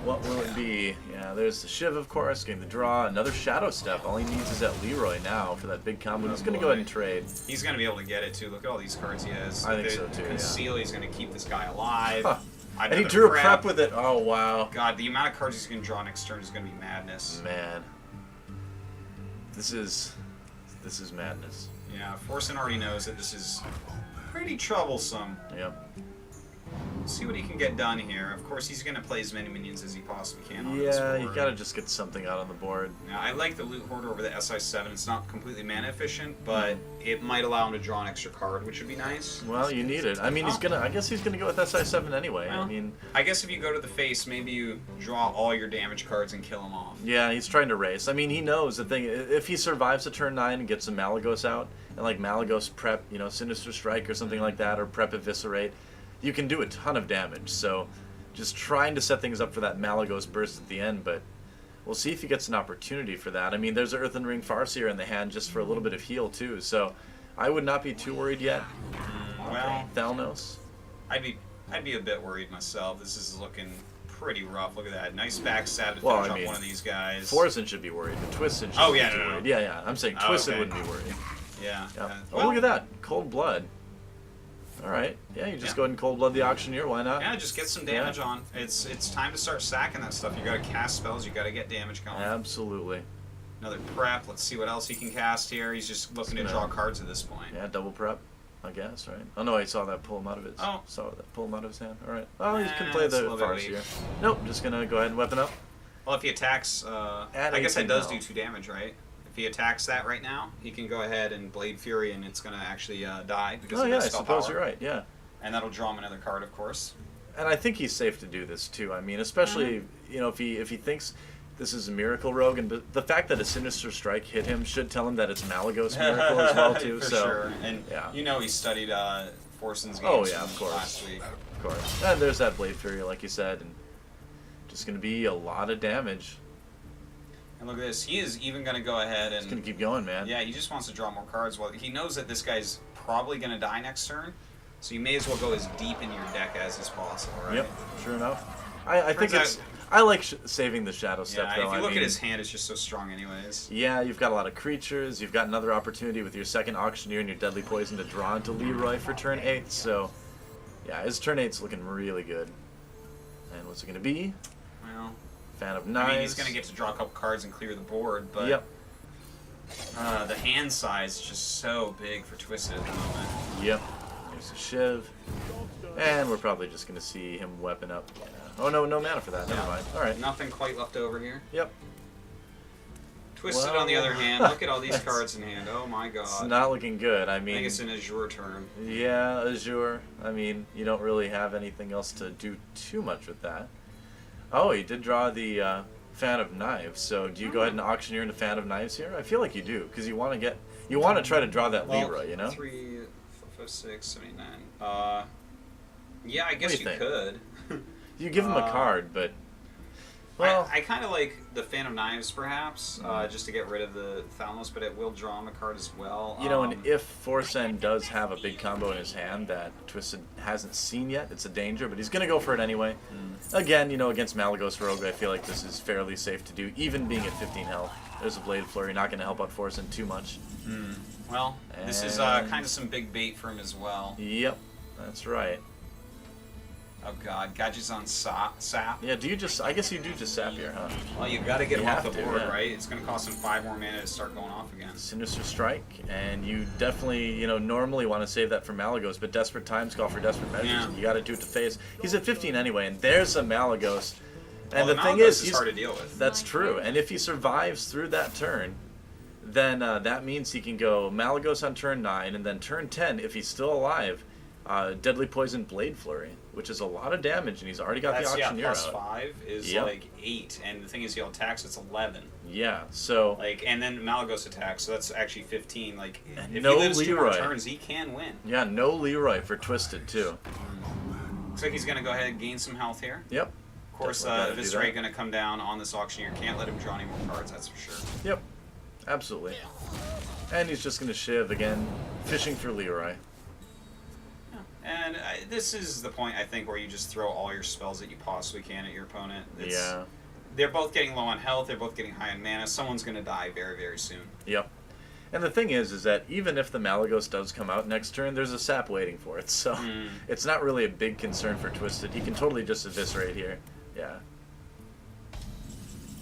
B: What will it be? Yeah, there's the Shiv, of course, getting the draw. Another Shadow Step. All he needs is that Leroy now for that big combo. He's going to go ahead and trade.
A: He's going to be able to get it, too. Look at all these cards he has.
B: I think so, too,
A: Conceal, he's going to keep this guy alive.
B: Huh. And he drew a prep with it. Oh, wow.
A: God, the amount of cards he's going to draw next turn is going to be madness.
B: Man. This is madness.
A: Yeah, Forsen already knows that this is pretty troublesome.
B: Yep.
A: See what he can get done here. Of course, he's going to play as many minions as he possibly can on this
B: Yeah,
A: board.
B: you got to just get something out on the board.
A: Yeah, I like the Loot Hoarder over the SI7. It's not completely mana efficient, but it might allow him to draw an extra card, which would be nice.
B: Well, you need it. I mean, I guess he's gonna go with SI7 anyway.
A: Well,
B: I mean,
A: I guess if you go to the face, maybe you draw all your damage cards and kill him off.
B: yeah, he's trying to race. I mean, he knows the thing. If he survives a turn 9 and gets some Malagos out, and like Malagos prep, you know, Sinister Strike or something like that, or prep Eviscerate, you can do a ton of damage. So, just trying to set things up for that Malagos burst at the end, but we'll see if he gets an opportunity for that. I mean, there's an Earthen Ring Farseer in the hand just for a little bit of heal too, so I would not be too worried yet.
A: Well,
B: Thalnos.
A: I'd be a bit worried myself. This is looking pretty rough. Look at that. Nice backstab to
B: Well,
A: finish
B: I
A: off
B: mean,
A: one of these guys.
B: Forsen should be worried, but Twisted should
A: Oh,
B: be
A: yeah,
B: too
A: no.
B: worried. Yeah. I'm saying Twisted
A: okay.
B: wouldn't be worried.
A: Yeah.
B: Yeah. Oh,
A: Well,
B: look at that. Cold Blood. All right. Yeah, you just go ahead and Cold Blood the Auctioneer. Why not?
A: Yeah, just get some damage on. It's time to start sacking that stuff. You got to cast spells. You got to get damage going.
B: Absolutely.
A: Another prep. Let's see what else he can cast here. He's just looking to draw cards at this point.
B: Yeah, double prep, I guess, right? Oh no, I saw that pull him out of his.
A: Oh.
B: Saw that pull him out of his hand. All right. Oh, he can play
A: that's a
B: the
A: little bit
B: farce
A: weak.
B: here. Nope, just gonna go ahead and weapon up.
A: Well, if he attacks,
B: At
A: I guess that
B: 18
A: does
B: now.
A: do 2 damage, right? If he attacks that right now, he can go ahead and Blade Fury, and it's gonna actually die because
B: Oh
A: of
B: yeah,
A: that
B: I
A: spell
B: suppose
A: power.
B: you're right. Yeah.
A: And that'll draw him another card, of course.
B: And I think he's safe to do this too. I mean, especially you know if he thinks this is a Miracle Rogue, and the fact that a Sinister Strike hit him should tell him that it's Malagos Miracle as well too.
A: For
B: so
A: sure. And
B: yeah.
A: you know he studied Forsen's games
B: Oh, yeah, of
A: from
B: course.
A: last week.
B: Of course. And there's that Blade Fury, like you said, and just gonna be a lot of damage.
A: And look at this. He is even going to go ahead and...
B: It's gonna keep going, man.
A: Yeah, he just wants to draw more cards. Well, he knows that this guy's probably going to die next turn, so you may as well go as deep in your deck as is possible, right?
B: Yep. Sure enough. I think
A: Turns
B: it's. I like saving the Shadow Step
A: Yeah,
B: though.
A: if you
B: I
A: look
B: mean,
A: at his hand, it's just so strong anyways.
B: Yeah, you've got a lot of creatures. You've got another opportunity with your second Auctioneer and your Deadly Poison to draw into Leroy for turn 8. So, yeah, his turn 8's looking really good. And what's it going to be?
A: Well,
B: Fan of Knives.
A: I mean, he's going to get to draw a couple cards and clear the board, but
B: Yep.
A: The hand size is just so big for Twisted at the moment.
B: Yep. There's a Shiv. And we're probably just going to see him weapon up. Yeah. Oh, no mana for that. Never
A: Yeah.
B: mind. All right.
A: Nothing quite left over here.
B: Yep.
A: Twisted,
B: Well,
A: on the other hand, look at all these cards in hand. Oh my god.
B: It's not looking good. I
A: I
B: mean,
A: think it's an Azure turn.
B: yeah, Azure. I mean, you don't really have anything else to do too much with that. Oh, he did draw the Fan of Knives. So do you go ahead and Auctioneer into Fan of Knives here? I feel like you do, because you want to try to draw that
A: Well,
B: Leroy, you know?
A: 3, 4, 5, 6, 79. Yeah, I guess
B: do you think?
A: could.
B: You give him a card, but well,
A: I kind of like the Fan of Knives, perhaps, just to get rid of the Thalnos, but it will draw him a card as well.
B: you know, and if Forsen does have a big combo in his hand that Twisted hasn't seen yet, it's a danger, but he's going to go for it anyway. Again, you know, against Malagos Rogue, I feel like this is fairly safe to do, even being at 15 health. There's a Blade Flurry, not going to help out Forsen too much.
A: Well, this is
B: And-
A: kind of some big bait for him as well.
B: Yep, that's right.
A: Oh god, Gadget's on Sap.
B: Yeah, I guess you do just sap here, huh?
A: Well, you got to get him
B: You
A: off the
B: have to,
A: board,
B: yeah.
A: right? It's going to cost him 5 more mana to start going off again.
B: Sinister Strike, and you definitely, you know, normally want to save that for Malagos, but desperate times call for desperate measures,
A: Yeah.
B: and you got to do it to face. He's at 15 anyway, and there's a Malagos. And
A: Well,
B: the thing
A: Malagos
B: is,
A: hard to deal with.
B: that's true. And if he survives through that turn, then that means he can go Malagos on turn 9, and then turn 10, if he's still alive, Deadly Poison Blade Flurry, which is a lot of damage, and he's already got
A: That's,
B: the
A: yeah,
B: Auctioneer
A: plus
B: out.
A: 5 is
B: Yep.
A: like 8, and the thing is, he'll attacks, it's 11.
B: Yeah, so
A: Like, and then Malagos attacks, so that's actually 15. Like,
B: And
A: if
B: no
A: he lives 2 more
B: Leroy.
A: turns, he can win.
B: yeah, no Leroy for Twisted too.
A: Looks like he's going to go ahead and gain some health here.
B: Yep.
A: Of course,
B: Definitely gotta do
A: Eviscerate
B: that.
A: going to come down on this Auctioneer. Can't let him draw any more cards, that's for sure.
B: Yep, absolutely. And he's just going to Shiv again, fishing for Leroy.
A: And this is the point, I think, where you just throw all your spells that you possibly can at your opponent.
B: Yeah.
A: They're both getting low on health. They're both getting high on mana. Someone's going to die very, very soon.
B: Yep. And the thing is that even if the Malagos does come out next turn, there's a sap waiting for it. So it's not really a big concern for Twisted. He can totally just eviscerate here. Yeah.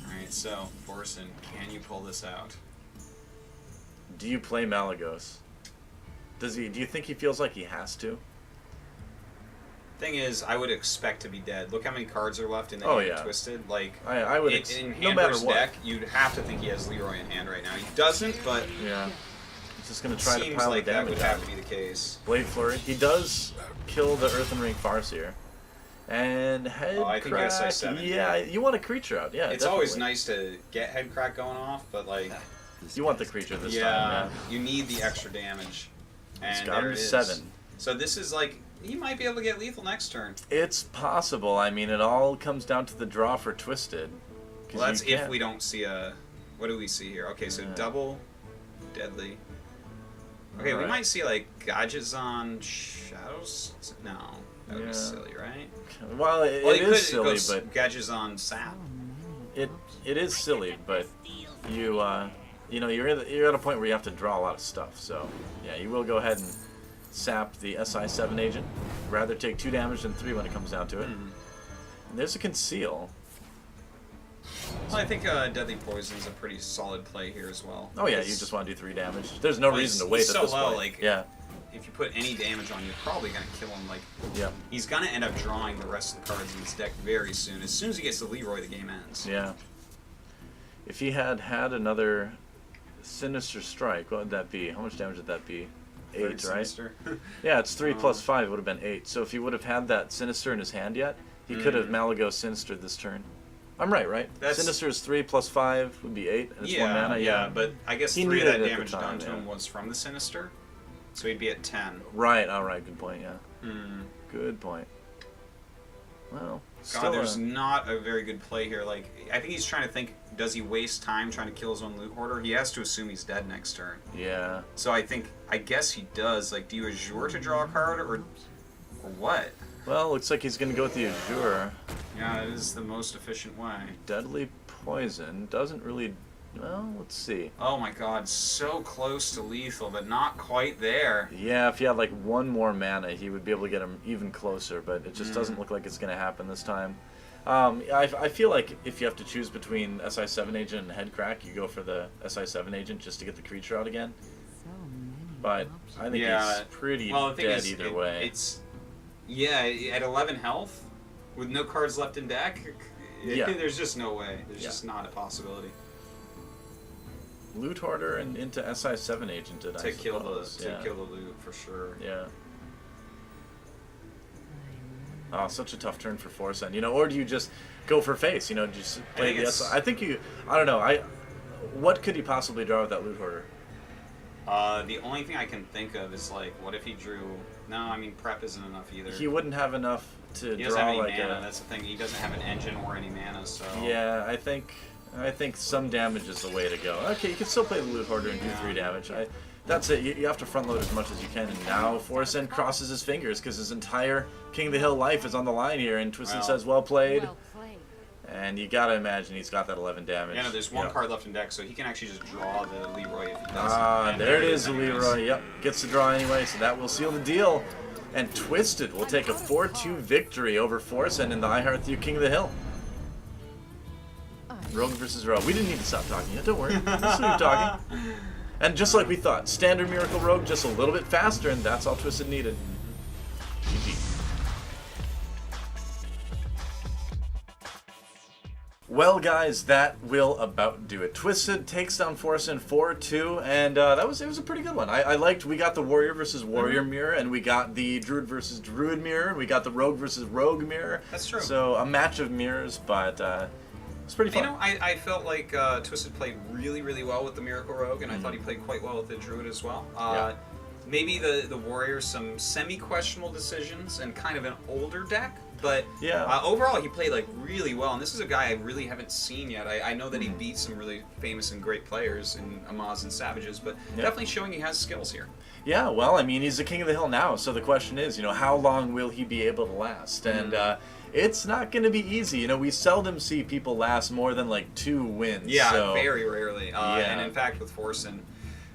A: Alright, so, Forsen, can you pull this out?
B: Do you play Malagos? Do you think he feels like he has to?
A: Thing is, I would expect to be dead. Look how many cards are left in the hand Twisted. Like,
B: I would
A: in
B: no
A: hand
B: matter
A: versus
B: what.
A: deck, you'd have to think he has Leroy in hand right now. He doesn't, but
B: yeah, he's just gonna try to
A: seems
B: pile
A: like
B: the
A: that
B: damage
A: would have
B: out.
A: to be the case.
B: Blade Flurry. He does kill the Earthen Ring Farseer. And head
A: I think
B: crack.
A: SI7.
B: Yeah, you want a creature out. Yeah,
A: it's always nice to get head crack going off, but like,
B: you want the creature this time.
A: Yeah, you need the extra damage. And
B: it's got
A: there
B: him
A: it is.
B: 7.
A: So this is like, he might be able to get lethal next turn.
B: It's possible. I mean, it all comes down to the draw for Twisted.
A: Well, that's if we don't see a... What do we see here? Okay, so double deadly. Okay, we might see like Gajazon Shadows. No, that would be silly, right?
B: Well, it is silly, but
A: Gajazon Sap.
B: It is silly, but you know you're at a point where you have to draw a lot of stuff. So yeah, you will go ahead and sap the SI7 agent. Rather take 2 damage than 3 when it comes down to it. And there's a conceal.
A: Well, I think Deadly Poison's a pretty solid play here as well.
B: Oh yeah, you just want to do 3 damage. There's no reason to wait at this point.
A: Like,
B: yeah.
A: If you put any damage on, you're probably gonna kill him. Like,
B: yeah.
A: He's gonna end up drawing the rest of the cards in his deck very soon. As soon as he gets to Leroy, the game ends.
B: Yeah. If he had another Sinister Strike, what would that be? How much damage would that be? 8, right?
A: Sinister.
B: Yeah, it's 3 plus 5 would have been 8. So if he would have had that Sinister in his hand yet, he could have Malagos Sinister this turn. I'm right? Sinister is 3 plus 5 would be 8, and it's 1 mana.
A: Yeah, but I guess
B: he
A: 3 of that
B: needed it at
A: damage
B: the time,
A: done to him was from the Sinister, so he'd be at 10.
B: Right, alright, good point, yeah. Good point. Well,
A: God, there's not a very good play here. Like, I think he's trying to think, does he waste time trying to kill his own loot hoarder? He has to assume he's dead next turn.
B: Yeah.
A: So I guess he does. Like, do you Azure to draw a card, or what?
B: Well, looks like he's going to go with the Azure.
A: Yeah, it is the most efficient way.
B: Deadly Poison doesn't really... Well, let's see.
A: Oh my god, so close to lethal, but not quite there.
B: Yeah, if he had like 1 more mana, he would be able to get him even closer, but it just doesn't look like it's going to happen this time. I feel like if you have to choose between SI7 agent and Headcrack, you go for the SI7 agent just to get the creature out again. But I think he's pretty dead either way.
A: At 11 health, with no cards left in deck, there's just no way. There's just not a possibility.
B: Loot Hoarder and into SI7 agent
A: to kill the loot for sure.
B: Yeah. Oh, such a tough turn for Forsen. You know, or do you just go for face? You know, just play the SI. I think I don't know. What could he possibly draw with that Loot Hoarder?
A: The only thing I can think of is like, what if he drew? No, I mean prep isn't enough either.
B: He wouldn't have enough to
A: he
B: draw
A: doesn't have any
B: like
A: mana. That's the thing. He doesn't have an engine or any mana. So
B: yeah, I think some damage is the way to go. Okay, you can still play the Loot Hoarder and do 3 damage. That's it. You have to front load as much as you can. And now Forsen crosses his fingers because his entire King of the Hill life is on the line here. And Twisted says, "Well played." And you gotta imagine he's got that 11 damage.
A: Yeah, no, there's 1 card left in deck, so he can actually just draw the Leroy if he does.
B: Ah, there it is, Leroy. Yep, gets the draw anyway, so that will seal the deal. And Twisted will take a 4-2 victory over Forsen in the I Hearth You King of the Hill. Rogue versus Rogue. We didn't need to stop talking yet, don't worry. Let's keep talking. And just like we thought, standard Miracle Rogue, just a little bit faster, and that's all Twisted needed. GG. Well, guys, that will about do it. Twisted takes down Forsen 4-2, and it was a pretty good one. I liked. We got the Warrior versus Warrior mirror, and we got the Druid versus Druid mirror, and we got the Rogue versus Rogue mirror.
A: That's true.
B: So a match of mirrors, but it's pretty fun.
A: You know, I felt like Twisted played really, really well with the Miracle Rogue, and I thought he played quite well with the Druid as well. Maybe the Warrior, some semi-questionable decisions, and kind of an older deck. But
B: Yeah.
A: overall, he played like really well, and this is a guy I really haven't seen yet. I know that he beat some really famous and great players in Amaz and Savages, but definitely showing he has skills here.
B: Yeah, well, I mean, he's the king of the hill now, so the question is, how long will he be able to last? And it's not going to be easy. We seldom see people last more than like 2 wins.
A: Yeah,
B: so.
A: very rarely. And in fact, with Forsen,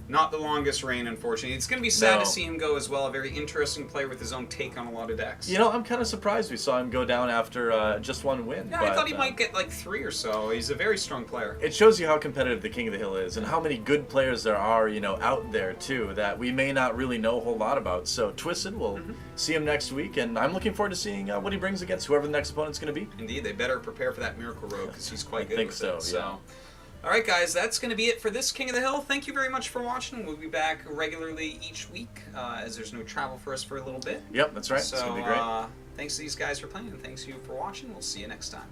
A: not the longest reign, unfortunately. It's going to be sad to see him go as well. A very interesting player with his own take on a lot of decks.
B: I'm kind of surprised we saw him go down after just 1 win.
A: Yeah, I thought he might get like 3 or so. He's a very strong player.
B: It shows you how competitive the King of the Hill is and how many good players there are, out there too, that we may not really know a whole lot about. So Twisted, we'll see him next week, and I'm looking forward to seeing what he brings against whoever the next opponent's going to be.
A: Indeed, they better prepare for that Miracle Rogue because he's quite good
B: I think
A: with
B: so,
A: it.
B: yeah.
A: All right, guys, that's going to be it for this King of the Hill. Thank you very much for watching. We'll be back regularly each week as there's no travel for us for a little bit.
B: Yep, that's right.
A: So,
B: it's going to be great.
A: Thanks to these guys for playing, and thanks to you for watching. We'll see you next time.